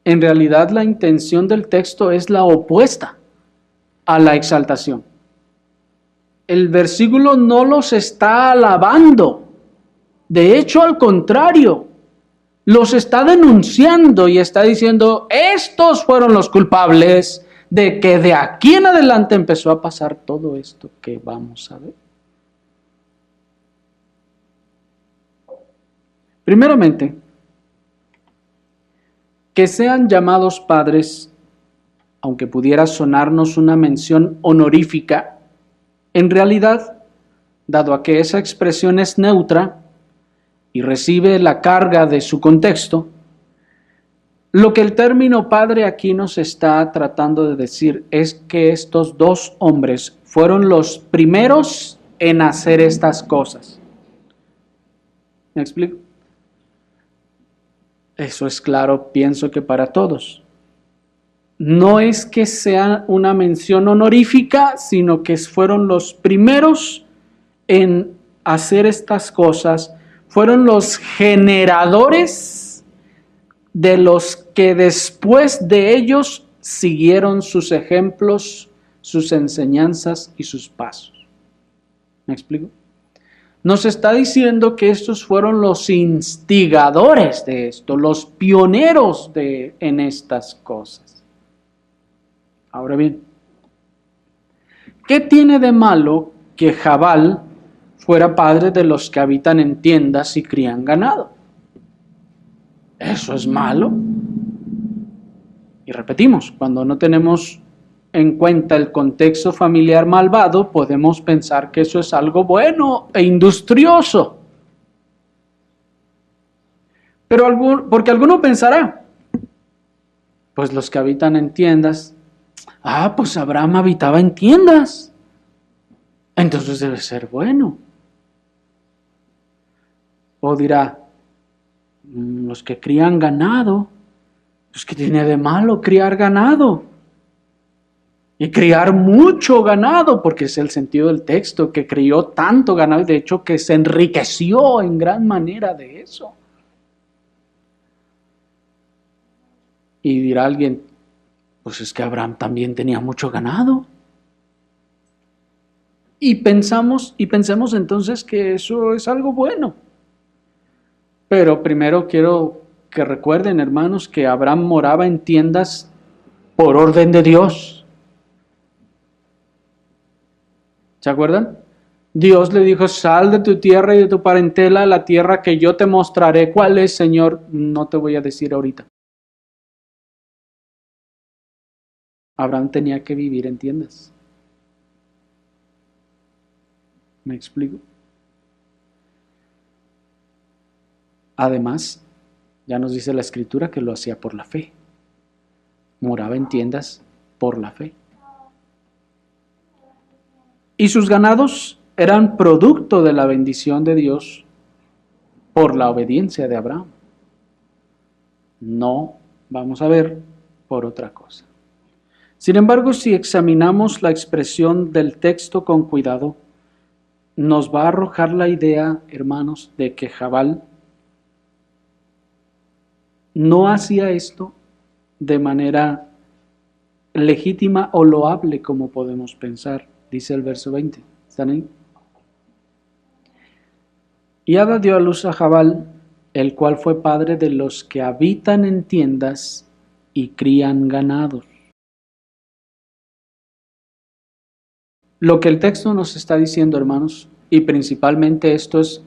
En realidad la intención del texto es la opuesta a la exaltación. El versículo no los está alabando. De hecho, al contrario, los está denunciando y está diciendo, estos fueron los culpables de que de aquí en adelante empezó a pasar todo esto que vamos a ver. Primeramente, que sean llamados padres, aunque pudiera sonarnos una mención honorífica, en realidad, dado a que esa expresión es neutra y recibe la carga de su contexto, lo que el término padre aquí nos está tratando de decir es que estos dos hombres fueron los primeros en hacer estas cosas. ¿Me explico? Eso es claro, pienso que para todos. No es que sea una mención honorífica, sino que fueron los primeros en hacer estas cosas, fueron los generadores de los que después de ellos siguieron sus ejemplos, sus enseñanzas y sus pasos. ¿Me explico? Nos está diciendo que estos fueron los instigadores de esto, los pioneros en estas cosas. Ahora bien, ¿qué tiene de malo que Jabal fuera padre de los que habitan en tiendas y crían ganado? ¿Eso es malo? Y repetimos, cuando no tenemos en cuenta el contexto familiar malvado, podemos pensar que eso es algo bueno e industrioso. Pero porque alguno pensará, pues los que habitan en tiendas, pues Abraham habitaba en tiendas, entonces debe ser bueno. O dirá, los que crían ganado, pues ¿qué tiene de malo criar ganado? Y criar mucho ganado, porque es el sentido del texto, que crió tanto ganado y de hecho que se enriqueció en gran manera de eso. Y dirá alguien, pues es que Abraham también tenía mucho ganado. Y pensemos entonces que eso es algo bueno. Pero primero quiero que recuerden, hermanos, que Abraham moraba en tiendas por orden de Dios. ¿Se acuerdan? Dios le dijo, sal de tu tierra y de tu parentela a la tierra que yo te mostraré. ¿Cuál es, Señor? No te voy a decir ahorita. Abraham tenía que vivir en tiendas. ¿Me explico? Además, ya nos dice la Escritura que lo hacía por la fe. Moraba en tiendas por la fe. Y sus ganados eran producto de la bendición de Dios por la obediencia de Abraham. No, vamos a ver, por otra cosa. Sin embargo, si examinamos la expresión del texto con cuidado, nos va a arrojar la idea, hermanos, de que Jabal no hacía esto de manera legítima o loable como podemos pensar, dice el verso 20. ¿Están ahí? Y Ada dio a luz a Jabal, el cual fue padre de los que habitan en tiendas y crían ganados. Lo que el texto nos está diciendo, hermanos, y principalmente esto es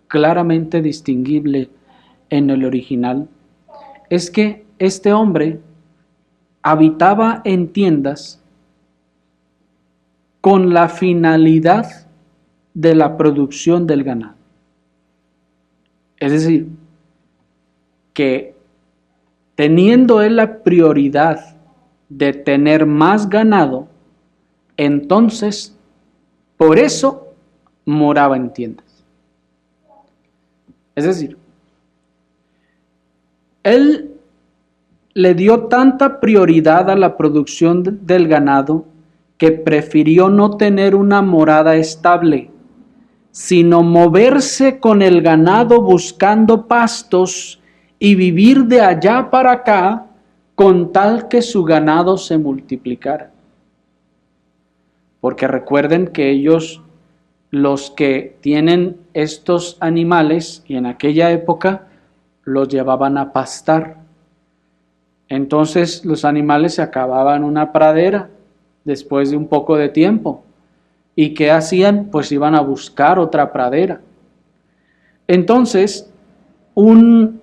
claramente distinguible en el original, es que este hombre habitaba en tiendas con la finalidad de la producción del ganado. Es decir, que teniendo él la prioridad de tener más ganado, entonces por eso moraba en tiendas. Es decir, él le dio tanta prioridad a la producción del ganado que prefirió no tener una morada estable, sino moverse con el ganado buscando pastos y vivir de allá para acá con tal que su ganado se multiplicara. Porque recuerden que ellos, los que tienen estos animales, y en aquella época los llevaban a pastar. Entonces los animales se acababan en una pradera después de un poco de tiempo. ¿Y qué hacían? Pues iban a buscar otra pradera. Entonces, un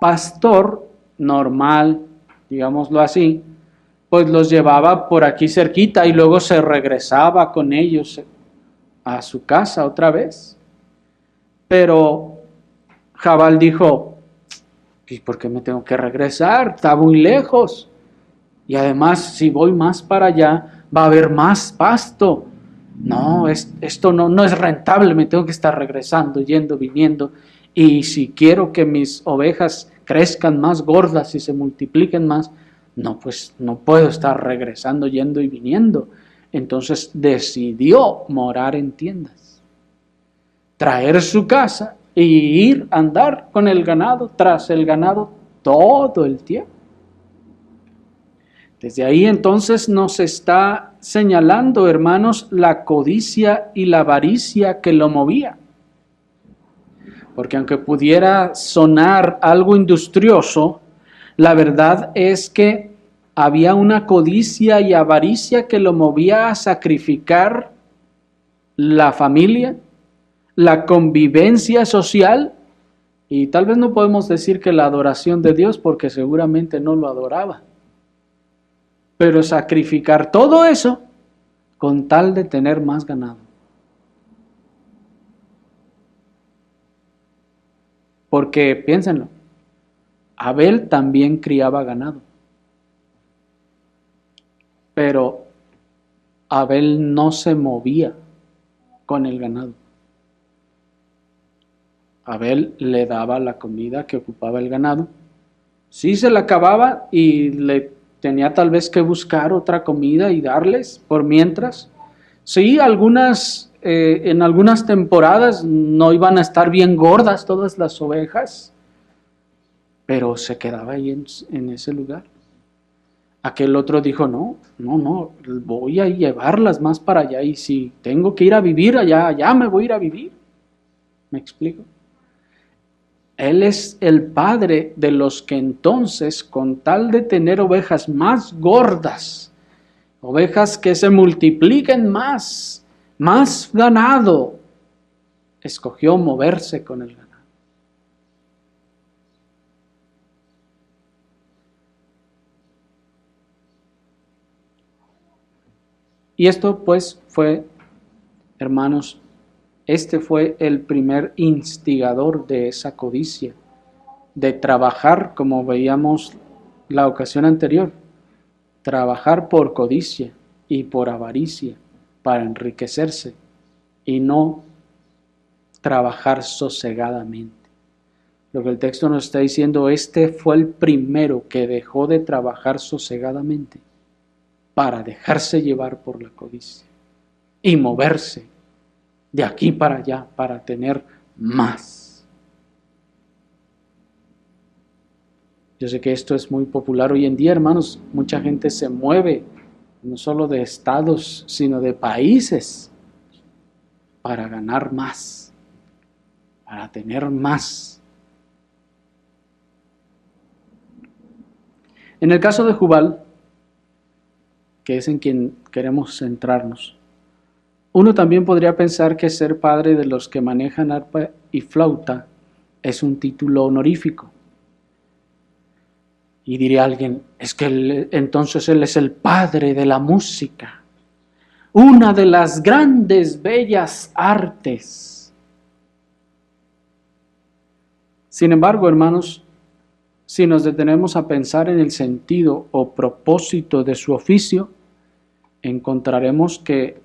pastor normal, digámoslo así, pues los llevaba por aquí cerquita y luego se regresaba con ellos a su casa otra vez. Pero Jabal dijo, ¿y por qué me tengo que regresar? Está muy lejos. Y además, si voy más para allá, va a haber más pasto. No, esto no es rentable, me tengo que estar regresando, yendo, viniendo. Y si quiero que mis ovejas crezcan más gordas y se multipliquen más, no, pues no puedo estar regresando, yendo y viniendo. Entonces decidió morar en tiendas, traer su casa y ir a andar con el ganado, tras el ganado todo el tiempo. Desde ahí entonces nos está señalando, hermanos, la codicia y la avaricia que lo movía. Porque aunque pudiera sonar algo industrioso, la verdad es que había una codicia y avaricia que lo movía a sacrificar la familia, la convivencia social, y tal vez no podemos decir que la adoración de Dios, porque seguramente no lo adoraba. Pero sacrificar todo eso con tal de tener más ganado. Porque piénsenlo, Abel también criaba ganado. Pero Abel no se movía con el ganado. Abel le daba la comida que ocupaba el ganado. Sí se la acababa y le tenía tal vez que buscar otra comida y darles por mientras. Sí, en algunas temporadas no iban a estar bien gordas todas las ovejas, pero se quedaba ahí en ese lugar. Aquel otro dijo, no, voy a llevarlas más para allá y si tengo que ir a vivir allá me voy a ir a vivir. ¿Me explico? Él es el padre de los que entonces, con tal de tener ovejas más gordas, ovejas que se multipliquen más ganado, escogió moverse con el ganado. Y esto pues fue, hermanos, este fue el primer instigador de esa codicia, de trabajar, como veíamos la ocasión anterior, trabajar por codicia y por avaricia para enriquecerse y no trabajar sosegadamente. Lo que el texto nos está diciendo, este fue el primero que dejó de trabajar sosegadamente para dejarse llevar por la codicia y moverse de aquí para allá para tener más. Yo sé que esto es muy popular hoy en día, hermanos. Mucha gente se mueve, no solo de estados, sino de países, para ganar más, para tener más. En el caso de Jubal, que es en quien queremos centrarnos, uno también podría pensar que ser padre de los que manejan arpa y flauta es un título honorífico. Y diría alguien, es que entonces él es el padre de la música, una de las grandes, bellas artes. Sin embargo, hermanos, si nos detenemos a pensar en el sentido o propósito de su oficio, encontraremos que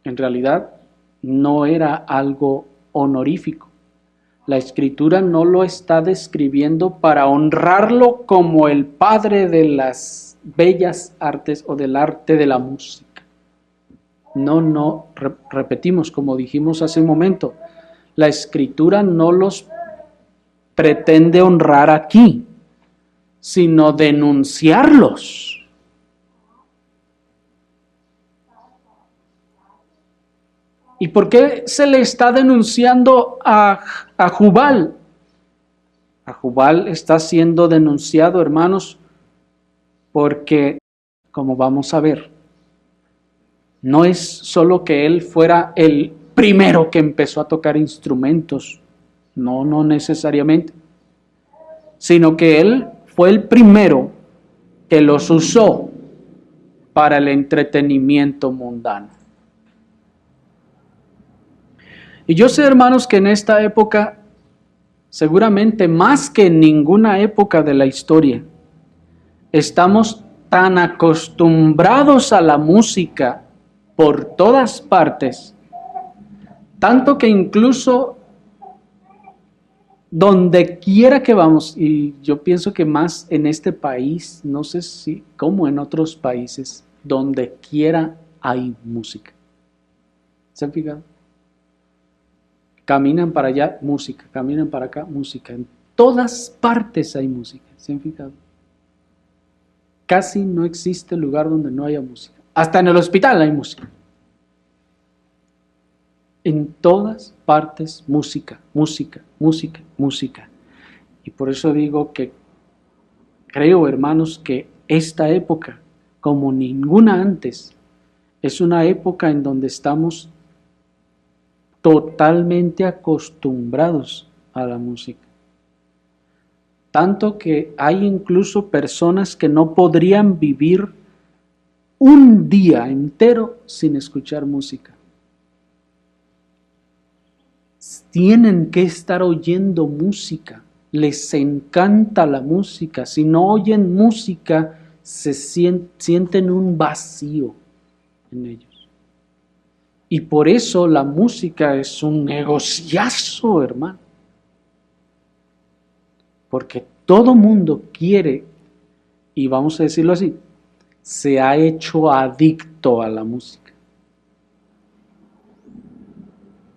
en realidad no era algo honorífico. La Escritura no lo está describiendo para honrarlo como el padre de las bellas artes o del arte de la música. No, repetimos, como dijimos hace un momento, la Escritura no los pretende honrar aquí, sino denunciarlos. ¿Y por qué se le está denunciando a Jubal? A Jubal está siendo denunciado, hermanos, porque, como vamos a ver, no es solo que él fuera el primero que empezó a tocar instrumentos, no necesariamente, sino que él fue el primero que los usó para el entretenimiento mundano. Y yo sé, hermanos, que en esta época, seguramente más que en ninguna época de la historia, estamos tan acostumbrados a la música por todas partes, tanto que incluso donde quiera que vamos, y yo pienso que más en este país, no sé si como en otros países, donde quiera hay música. ¿Se han fijado? Caminan para allá, música, caminan para acá, música. En todas partes hay música, ¿se han fijado? Casi no existe lugar donde no haya música. Hasta en el hospital hay música. En todas partes música, música, música, música. Y por eso digo que creo, hermanos, que esta época, como ninguna antes, es una época en donde estamos totalmente acostumbrados a la música. Tanto que hay incluso personas que no podrían vivir un día entero sin escuchar música. Tienen que estar oyendo música. Les encanta la música. Si no oyen música, se sienten un vacío en ellos. Y por eso la música es un negociazo, hermano. Porque todo mundo quiere, y vamos a decirlo así, se ha hecho adicto a la música.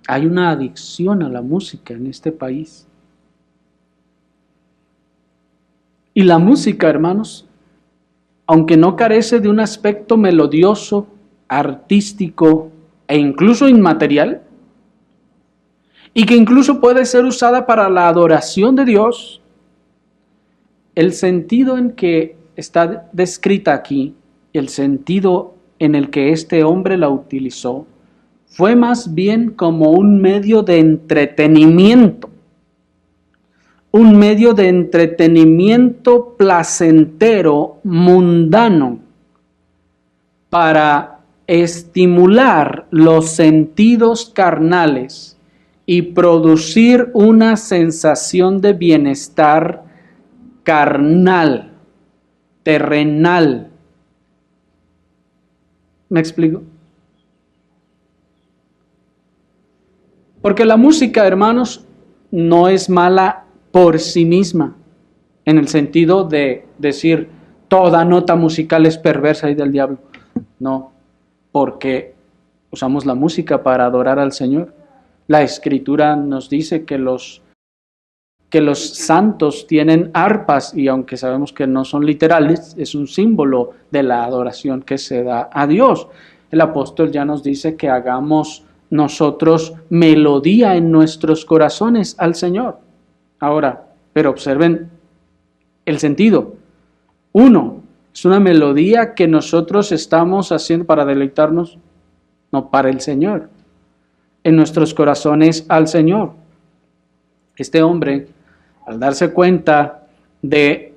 Hay una adicción a la música en este país. Y la música, hermanos, aunque no carece de un aspecto melodioso, artístico e incluso inmaterial, y que incluso puede ser usada para la adoración de Dios, el sentido en que está descrita aquí, el sentido en el que este hombre la utilizó, fue más bien como un medio de entretenimiento. Un medio de entretenimiento placentero, mundano, para estimular los sentidos carnales y producir una sensación de bienestar carnal, terrenal. ¿Me explico? Porque la música, hermanos, no es mala por sí misma, en el sentido de decir toda nota musical es perversa y del diablo. No, porque usamos la música para adorar al Señor. La Escritura nos dice que los santos tienen arpas, y aunque sabemos que no son literales, es un símbolo de la adoración que se da a Dios. El apóstol ya nos dice que hagamos nosotros melodía en nuestros corazones al Señor. Ahora, pero observen el sentido. Uno, es una melodía que nosotros estamos haciendo para deleitarnos, no para el Señor, en nuestros corazones al Señor. Este hombre, al darse cuenta de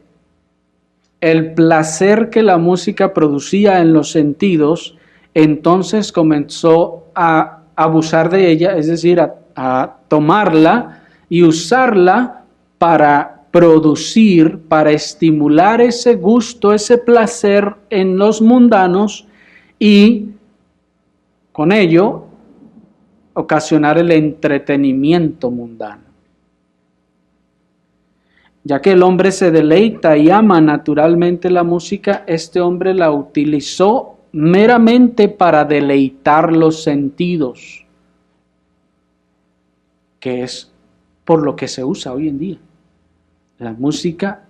el placer que la música producía en los sentidos, entonces comenzó a abusar de ella, es decir, a tomarla y usarla para producir, para estimular ese gusto, ese placer en los mundanos y con ello ocasionar el entretenimiento mundano. Ya que el hombre se deleita y ama naturalmente la música, este hombre la utilizó meramente para deleitar los sentidos, que es por lo que se usa hoy en día. La música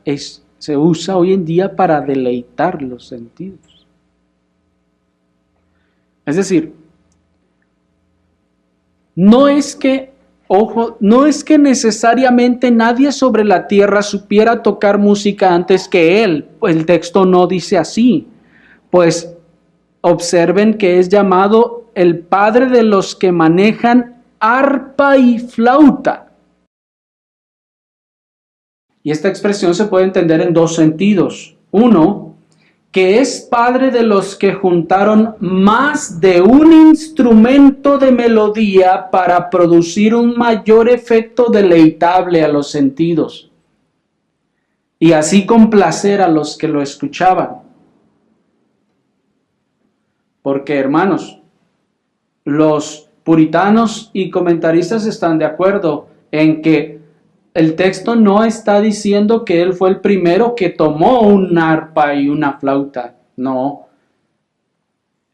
se usa hoy en día para deleitar los sentidos. Es decir, no es que necesariamente nadie sobre la tierra supiera tocar música antes que él. El texto no dice así. Pues observen que es llamado el padre de los que manejan arpa y flauta. Y esta expresión se puede entender en dos sentidos. Uno, que es padre de los que juntaron más de un instrumento de melodía para producir un mayor efecto deleitable a los sentidos y así complacer a los que lo escuchaban. Porque, hermanos, los puritanos y comentaristas están de acuerdo en que el texto no está diciendo que él fue el primero que tomó un arpa y una flauta. No.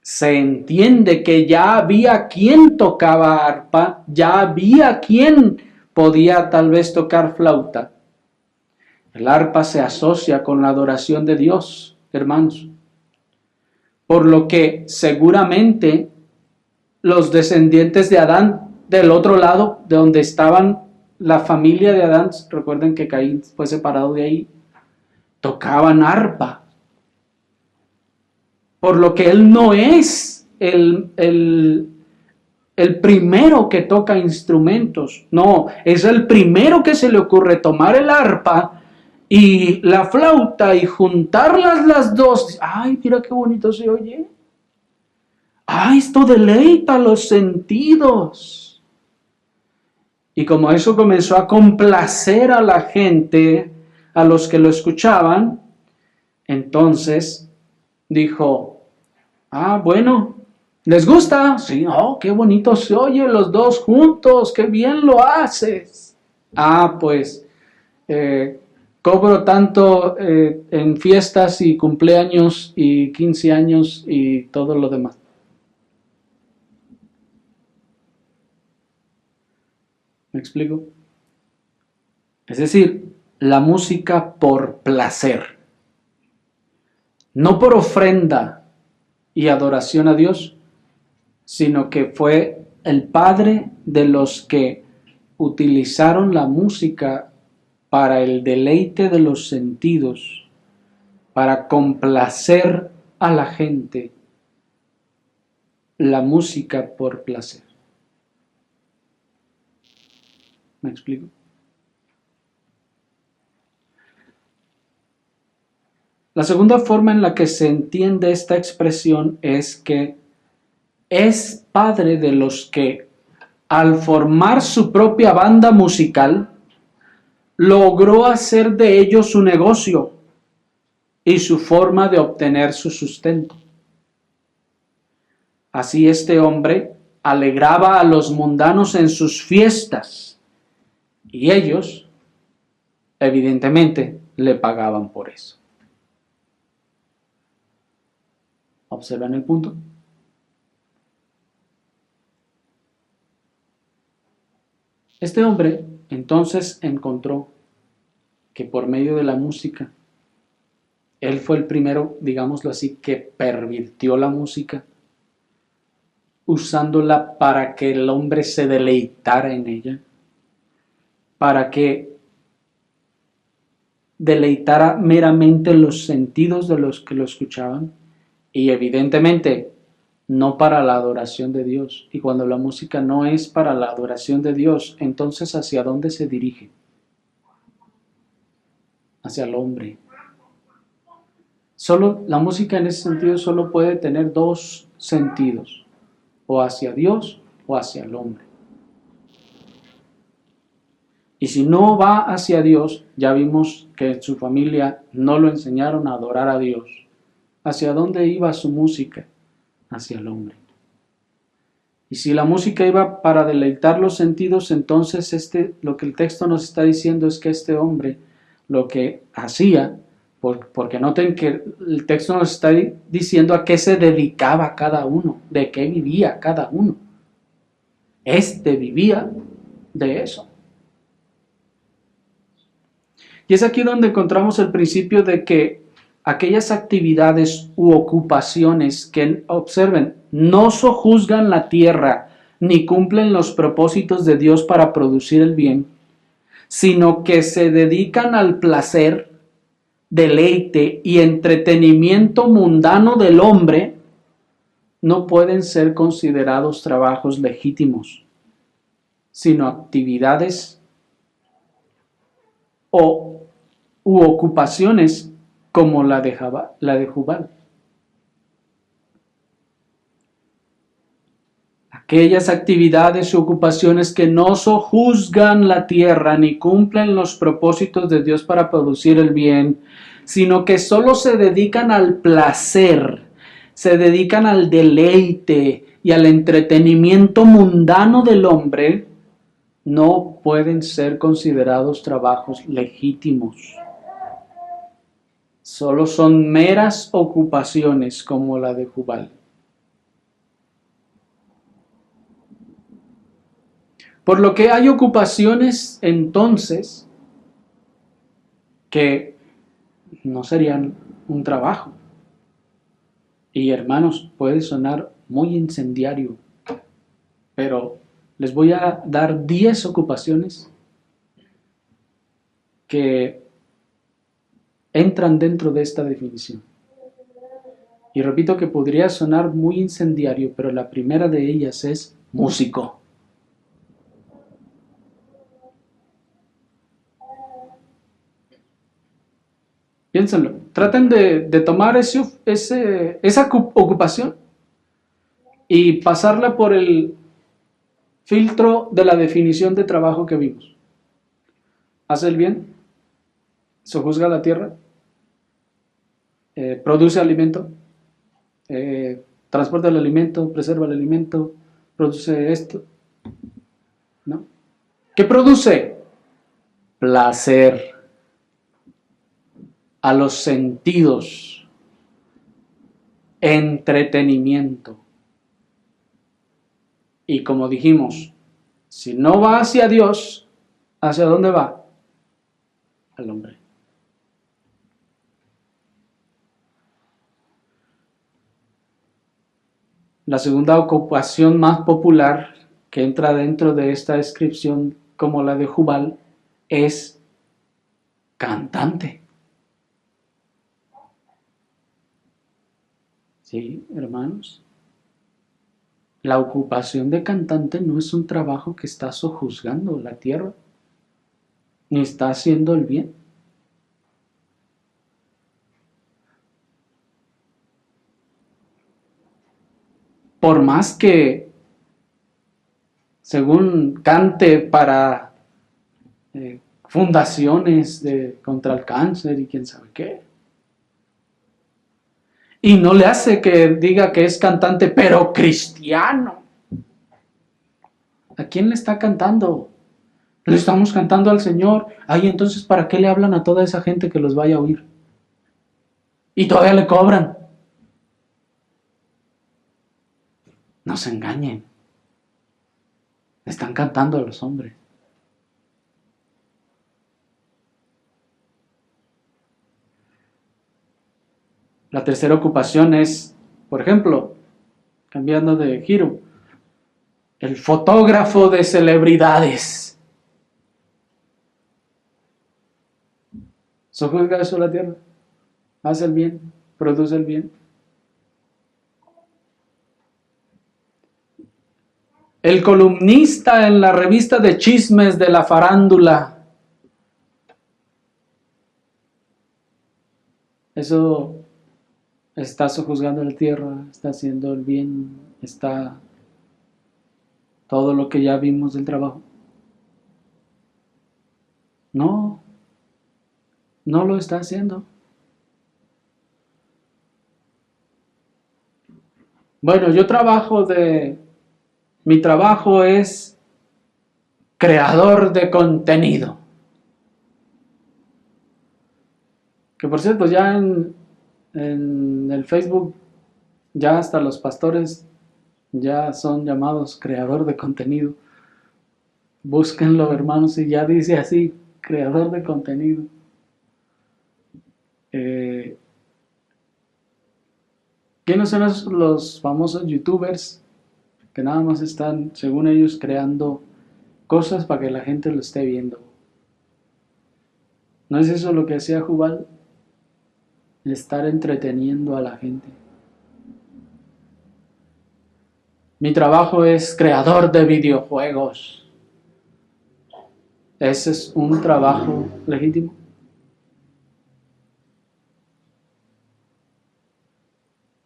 Se entiende que ya había quien tocaba arpa, ya había quien podía tal vez tocar flauta. El arpa se asocia con la adoración de Dios. hermanos. Por lo que seguramente los descendientes de Adán, del otro lado, de donde estaban la familia de Adán, recuerden que Caín fue separado de ahí, tocaban arpa. Por lo que él no es el primero que toca instrumentos, no, es el primero que se le ocurre tomar el arpa y la flauta y juntarlas las dos. Ay, mira qué bonito se oye. Ay, esto deleita los sentidos. Y como eso comenzó a complacer a la gente, a los que lo escuchaban, entonces dijo, bueno, ¿les gusta? Sí, qué bonito se oye los dos juntos, qué bien lo haces. Pues cobro tanto en fiestas y cumpleaños y 15 años y todo lo demás. ¿Me explico? Es decir, la música por placer, no por ofrenda y adoración a Dios, sino que fue el padre de los que utilizaron la música para el deleite de los sentidos, para complacer a la gente, la música por placer. ¿Me explico? La segunda forma en la que se entiende esta expresión es que es padre de los que, al formar su propia banda musical, logró hacer de ellos su negocio y su forma de obtener su sustento. Así este hombre alegraba a los mundanos en sus fiestas y ellos, evidentemente, le pagaban por eso. ¿Observan el punto? Este hombre entonces encontró que por medio de la música, él fue el primero, digámoslo así, que pervirtió la música, usándola para que el hombre se deleitara en ella, para que deleitara meramente los sentidos de los que lo escuchaban y evidentemente no para la adoración de Dios. Y cuando la música no es para la adoración de Dios, entonces ¿hacia dónde se dirige? Hacia el hombre. Solo la música en ese sentido solo puede tener dos sentidos, o hacia Dios o hacia el hombre. Y si no va hacia Dios, ya vimos que en su familia no lo enseñaron a adorar a Dios. ¿Hacia dónde iba su música? Hacia el hombre. Y si la música iba para deleitar los sentidos, entonces lo que el texto nos está diciendo es que este hombre lo que hacía, porque noten que el texto nos está diciendo a qué se dedicaba cada uno, de qué vivía cada uno. Vivía de eso. Y es aquí donde encontramos el principio de que aquellas actividades u ocupaciones que, observen, no sojuzgan la tierra ni cumplen los propósitos de Dios para producir el bien, sino que se dedican al placer, deleite y entretenimiento mundano del hombre, no pueden ser considerados trabajos legítimos, sino actividades u ocupaciones como la de Jubal. Aquellas actividades u ocupaciones que no sojuzgan la tierra ni cumplen los propósitos de Dios para producir el bien, sino que solo se dedican al placer, se dedican al deleite y al entretenimiento mundano del hombre, no pueden ser considerados trabajos legítimos. Solo son meras ocupaciones como la de Jubal. Por lo que hay ocupaciones entonces que no serían un trabajo. Y hermanos, puede sonar muy incendiario, pero les voy a dar 10 ocupaciones que entran dentro de esta definición. Y repito que podría sonar muy incendiario, pero la primera de ellas es músico. Piénsenlo, traten de tomar esa ocupación y pasarla por el filtro de la definición de trabajo que vimos. Hace el bien, sojuzga la tierra, produce alimento, transporta el alimento, preserva el alimento, produce esto, ¿no? ¿Qué produce? Placer a los sentidos, entretenimiento. Y como dijimos, si no va hacia Dios, ¿hacia dónde va? Al hombre. La segunda ocupación más popular que entra dentro de esta descripción, como la de Jubal, es cantante. Sí, hermanos. La ocupación de cantante no es un trabajo que está sojuzgando la tierra, ni está haciendo el bien. Por más que, según cante para fundaciones contra el cáncer y quién sabe qué, y no le hace que diga que es cantante, pero cristiano. ¿A quién le está cantando? Le estamos cantando al Señor. Ay, entonces, ¿para qué le hablan a toda esa gente que los vaya a oír? Y todavía le cobran. No se engañen. Le están cantando a los hombres. La tercera ocupación es, por ejemplo, cambiando de giro, el fotógrafo de celebridades. Sojuzga eso la tierra, hace el bien, produce el bien. El columnista en la revista de chismes de la farándula. Eso está sojuzgando la tierra, está haciendo el bien, está todo lo que ya vimos del trabajo. No, no lo está haciendo. Bueno, mi trabajo es creador de contenido. Que por cierto, ya en el Facebook, ya hasta los pastores ya son llamados creador de contenido. Búsquenlo, hermanos, y ya dice así, creador de contenido. ¿Quiénes son los famosos youtubers que nada más están, según ellos, creando cosas para que la gente lo esté viendo? ¿No es eso lo que hacía Jubal? El estar entreteniendo a la gente. Mi trabajo es creador de videojuegos. ¿Ese es un trabajo legítimo?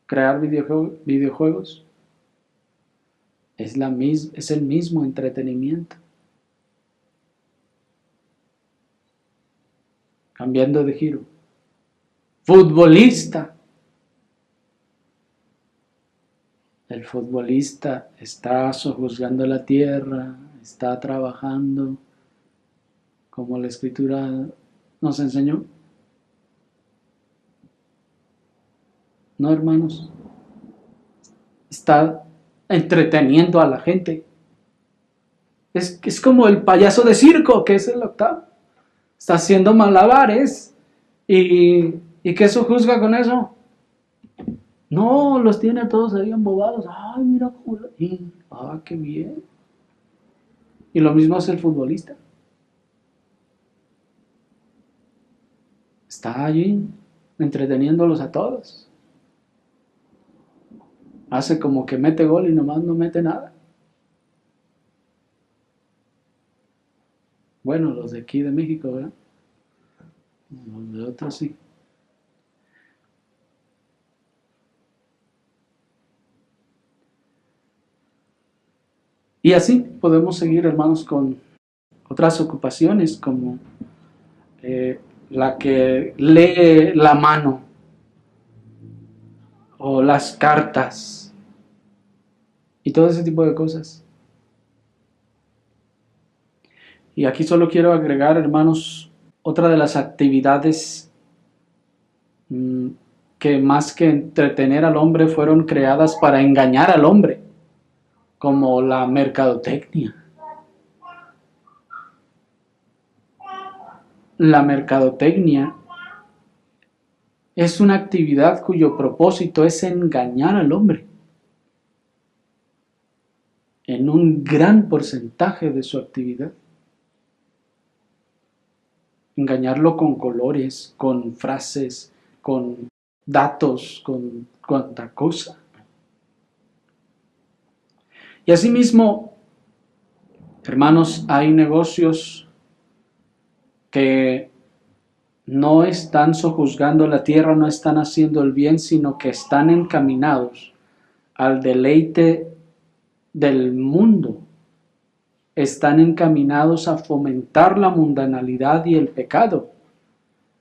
Crear videojuegos es el mismo entretenimiento. Cambiando de giro. Futbolista. El futbolista está sojuzgando la tierra, está trabajando como la Escritura nos enseñó. No, hermanos. Está entreteniendo a la gente. Es como el payaso de circo, que es el octavo. Está haciendo malabares y ¿Y qué se juzga con eso? No, los tiene todos ahí embobados. Ay, mira cómo qué bien. Y lo mismo hace el futbolista. Está allí entreteniéndolos a todos. Hace como que mete gol y nomás no mete nada. Bueno, los de aquí de México, ¿verdad? Los de otros sí. Y así podemos seguir, hermanos, con otras ocupaciones como la que lee la mano o las cartas y todo ese tipo de cosas. Y aquí solo quiero agregar, hermanos, otra de las actividades que más que entretener al hombre fueron creadas para engañar al hombre, como la mercadotecnia. La mercadotecnia es una actividad cuyo propósito es engañar al hombre en un gran porcentaje de su actividad. Engañarlo con colores, con frases, con datos, con cuanta cosa. Y asimismo, hermanos, hay negocios que no están sojuzgando la tierra, no están haciendo el bien, sino que están encaminados al deleite del mundo. Están encaminados a fomentar la mundanalidad y el pecado,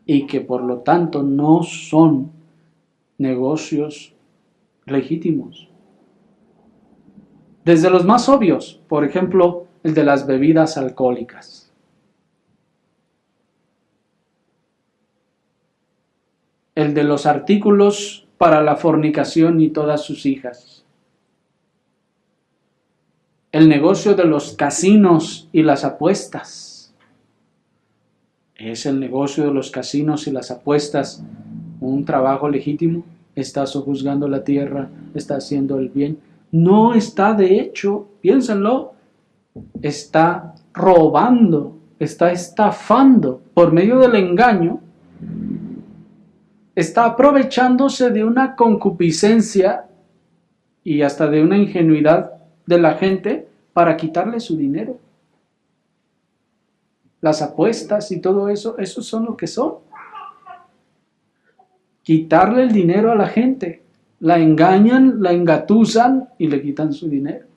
y que por lo tanto no son negocios legítimos. Desde los más obvios, por ejemplo, el de las bebidas alcohólicas. El de los artículos para la fornicación y todas sus hijas. El negocio de los casinos y las apuestas. ¿Es el negocio de los casinos y las apuestas un trabajo legítimo? ¿Está sojuzgando la tierra? ¿Está haciendo el bien? No está, de hecho, piénsenlo, está robando, está estafando por medio del engaño, está aprovechándose de una concupiscencia y hasta de una ingenuidad de la gente para quitarle su dinero. Las apuestas y todo eso, esos son lo que son. Quitarle el dinero a la gente. La engañan, la engatusan y le quitan su dinero.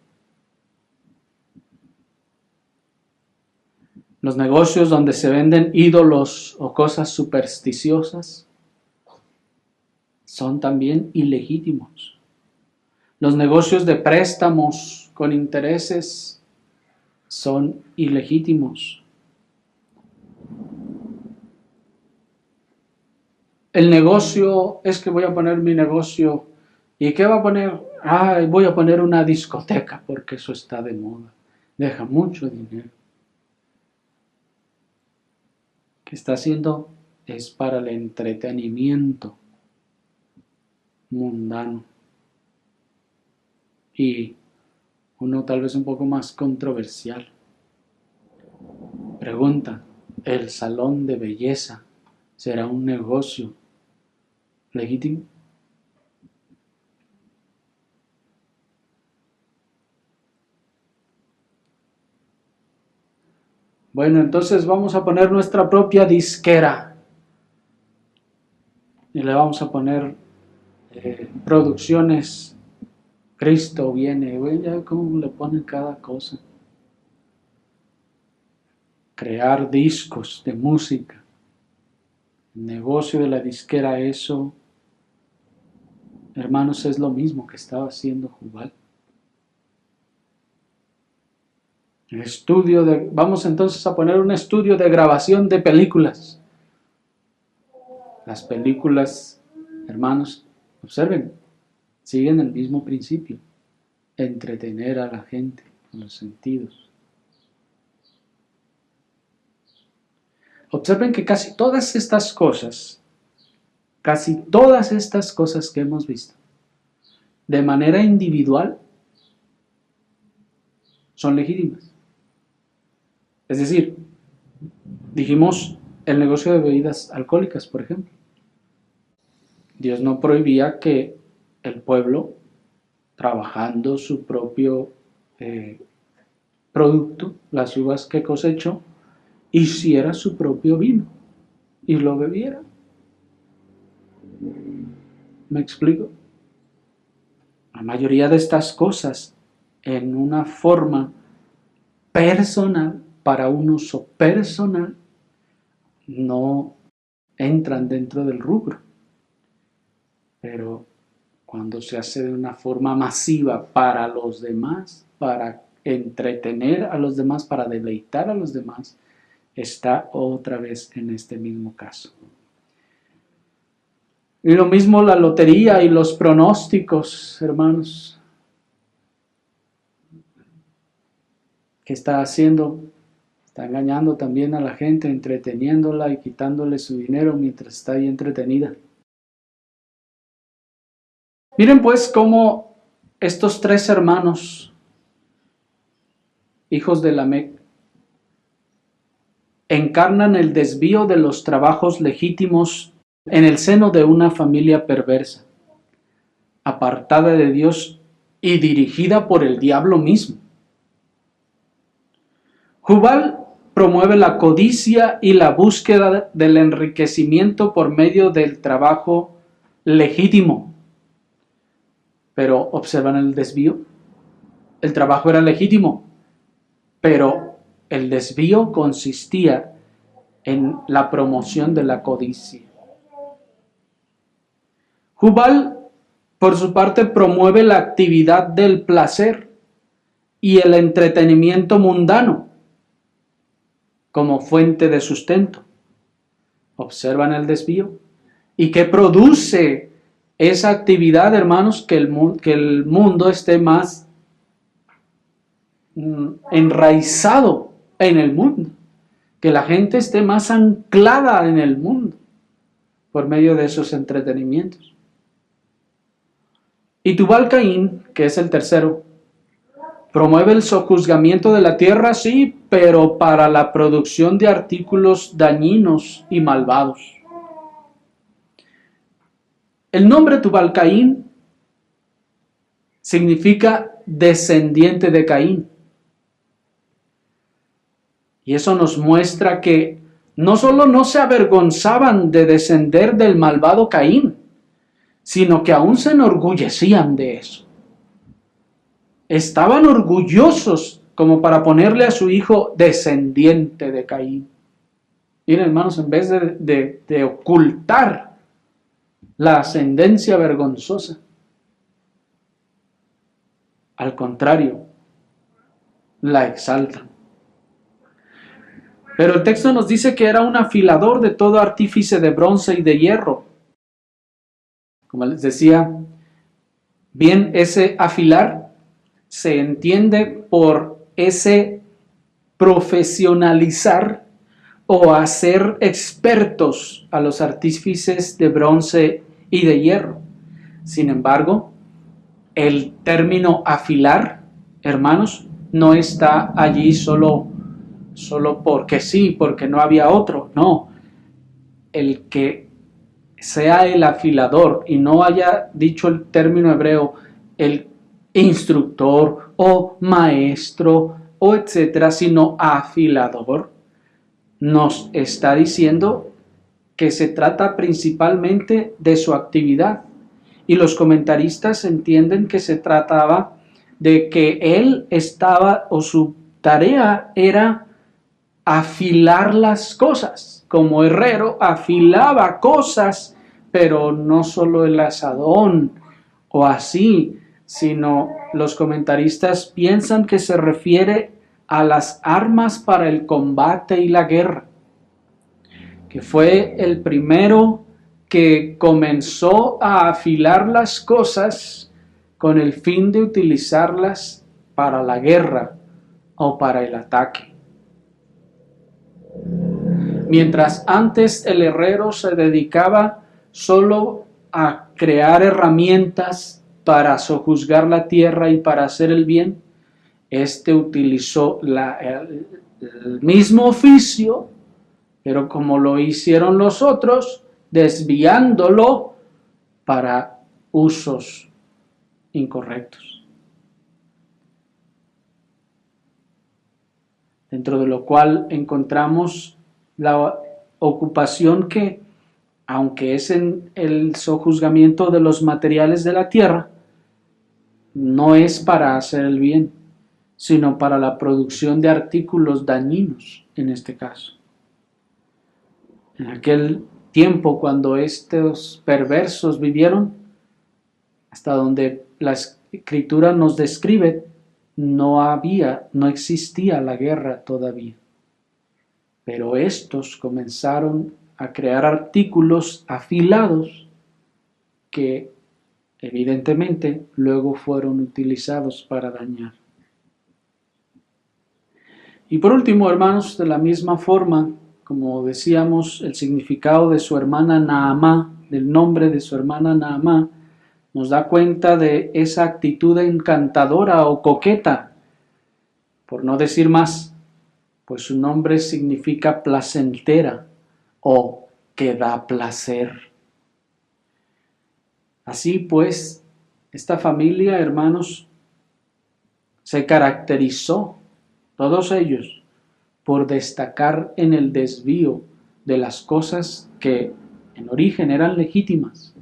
Los negocios donde se venden ídolos o cosas supersticiosas son también ilegítimos. Los negocios de préstamos con intereses son ilegítimos. El negocio es que voy a poner mi negocio. ¿Y qué va a poner? Voy a poner una discoteca porque eso está de moda. Deja mucho dinero. ¿Qué está haciendo? Es para el entretenimiento mundano. Y uno tal vez un poco más controversial. Pregunta, ¿el salón de belleza será un negocio legítimo? Bueno, entonces vamos a poner nuestra propia disquera y le vamos a poner producciones. Cristo viene, ya cómo le ponen cada cosa. Crear discos de música. El negocio de la disquera, eso, hermanos, es lo mismo que estaba haciendo Jubal. Vamos entonces a poner un estudio de grabación de películas. Las películas, hermanos, observen, siguen el mismo principio: entretener a la gente con los sentidos. Observen que casi todas estas cosas casi todas estas cosas que hemos visto, de manera individual, son legítimas. Es decir, dijimos el negocio de bebidas alcohólicas, por ejemplo. Dios no prohibía que el pueblo, trabajando su propio producto, las uvas que cosechó, hiciera su propio vino y lo bebiera. ¿Me explico? La mayoría de estas cosas, en una forma personal, para un uso personal, no entran dentro del rubro. Pero cuando se hace de una forma masiva para los demás, para entretener a los demás, para deleitar a los demás, está otra vez en este mismo caso. Y lo mismo la lotería y los pronósticos, hermanos. ¿Qué está haciendo? Está engañando también a la gente, entreteniéndola y quitándole su dinero mientras está ahí entretenida. Miren pues cómo estos tres hermanos, hijos de Lamec, encarnan el desvío de los trabajos legítimos en el seno de una familia perversa, apartada de Dios y dirigida por el diablo mismo. Jubal promueve la codicia y la búsqueda del enriquecimiento por medio del trabajo legítimo. Pero observan el desvío. El trabajo era legítimo, pero el desvío consistía en la promoción de la codicia. Jubal, por su parte, promueve la actividad del placer y el entretenimiento mundano como fuente de sustento. ¿Observan el desvío? ¿Y qué produce esa actividad, hermanos? Que el mundo esté más enraizado en el mundo, que la gente esté más anclada en el mundo por medio de esos entretenimientos. Y Tubal-Caín, que es el tercero, promueve el sojuzgamiento de la tierra, sí, pero para la producción de artículos dañinos y malvados. El nombre Tubal-Caín significa descendiente de Caín. Y eso nos muestra que no solo no se avergonzaban de descender del malvado Caín, sino que aún se enorgullecían de eso. Estaban orgullosos como para ponerle a su hijo descendiente de Caín. Miren, hermanos, en vez de ocultar la ascendencia vergonzosa, al contrario, la exaltan. Pero el texto nos dice que era un afilador de todo artífice de bronce y de hierro. Como les decía, bien, ese afilar se entiende por ese profesionalizar o hacer expertos a los artífices de bronce y de hierro. Sin embargo, el término afilar, hermanos, no está allí solo porque sí, porque no había otro. No, el que sea el afilador y no haya dicho el término hebreo, el instructor o maestro o etcétera, sino afilador, nos está diciendo que se trata principalmente de su actividad. Y los comentaristas entienden que se trataba de que él estaba, o su tarea era afilar las cosas. Como herrero afilaba cosas, pero no solo el azadón o así, sino los comentaristas piensan que se refiere a las armas para el combate y la guerra, que fue el primero que comenzó a afilar las cosas con el fin de utilizarlas para la guerra o para el ataque. Mientras antes el herrero se dedicaba solo a crear herramientas para sojuzgar la tierra y para hacer el bien, utilizó el mismo oficio, pero como lo hicieron los otros, desviándolo para usos incorrectos. Dentro de lo cual encontramos la ocupación que, aunque es en el sojuzgamiento de los materiales de la tierra, no es para hacer el bien, sino para la producción de artículos dañinos, en este caso. En aquel tiempo, cuando estos perversos vivieron, hasta donde la Escritura nos describe, no existía la guerra todavía. Pero estos comenzaron a crear artículos afilados que evidentemente luego fueron utilizados para dañar. Y por último, hermanos, de la misma forma, como decíamos, el significado de su hermana Naamá, del nombre de su hermana Naamá, nos da cuenta de esa actitud encantadora o coqueta, por no decir más, pues su nombre significa placentera o que da placer. Así pues, esta familia, hermanos, se caracterizó, todos ellos, por destacar en el desvío de las cosas que en origen eran legítimas,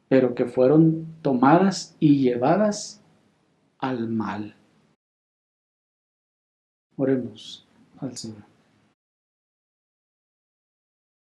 pero que fueron tomadas y llevadas al mal. Oremos al Señor.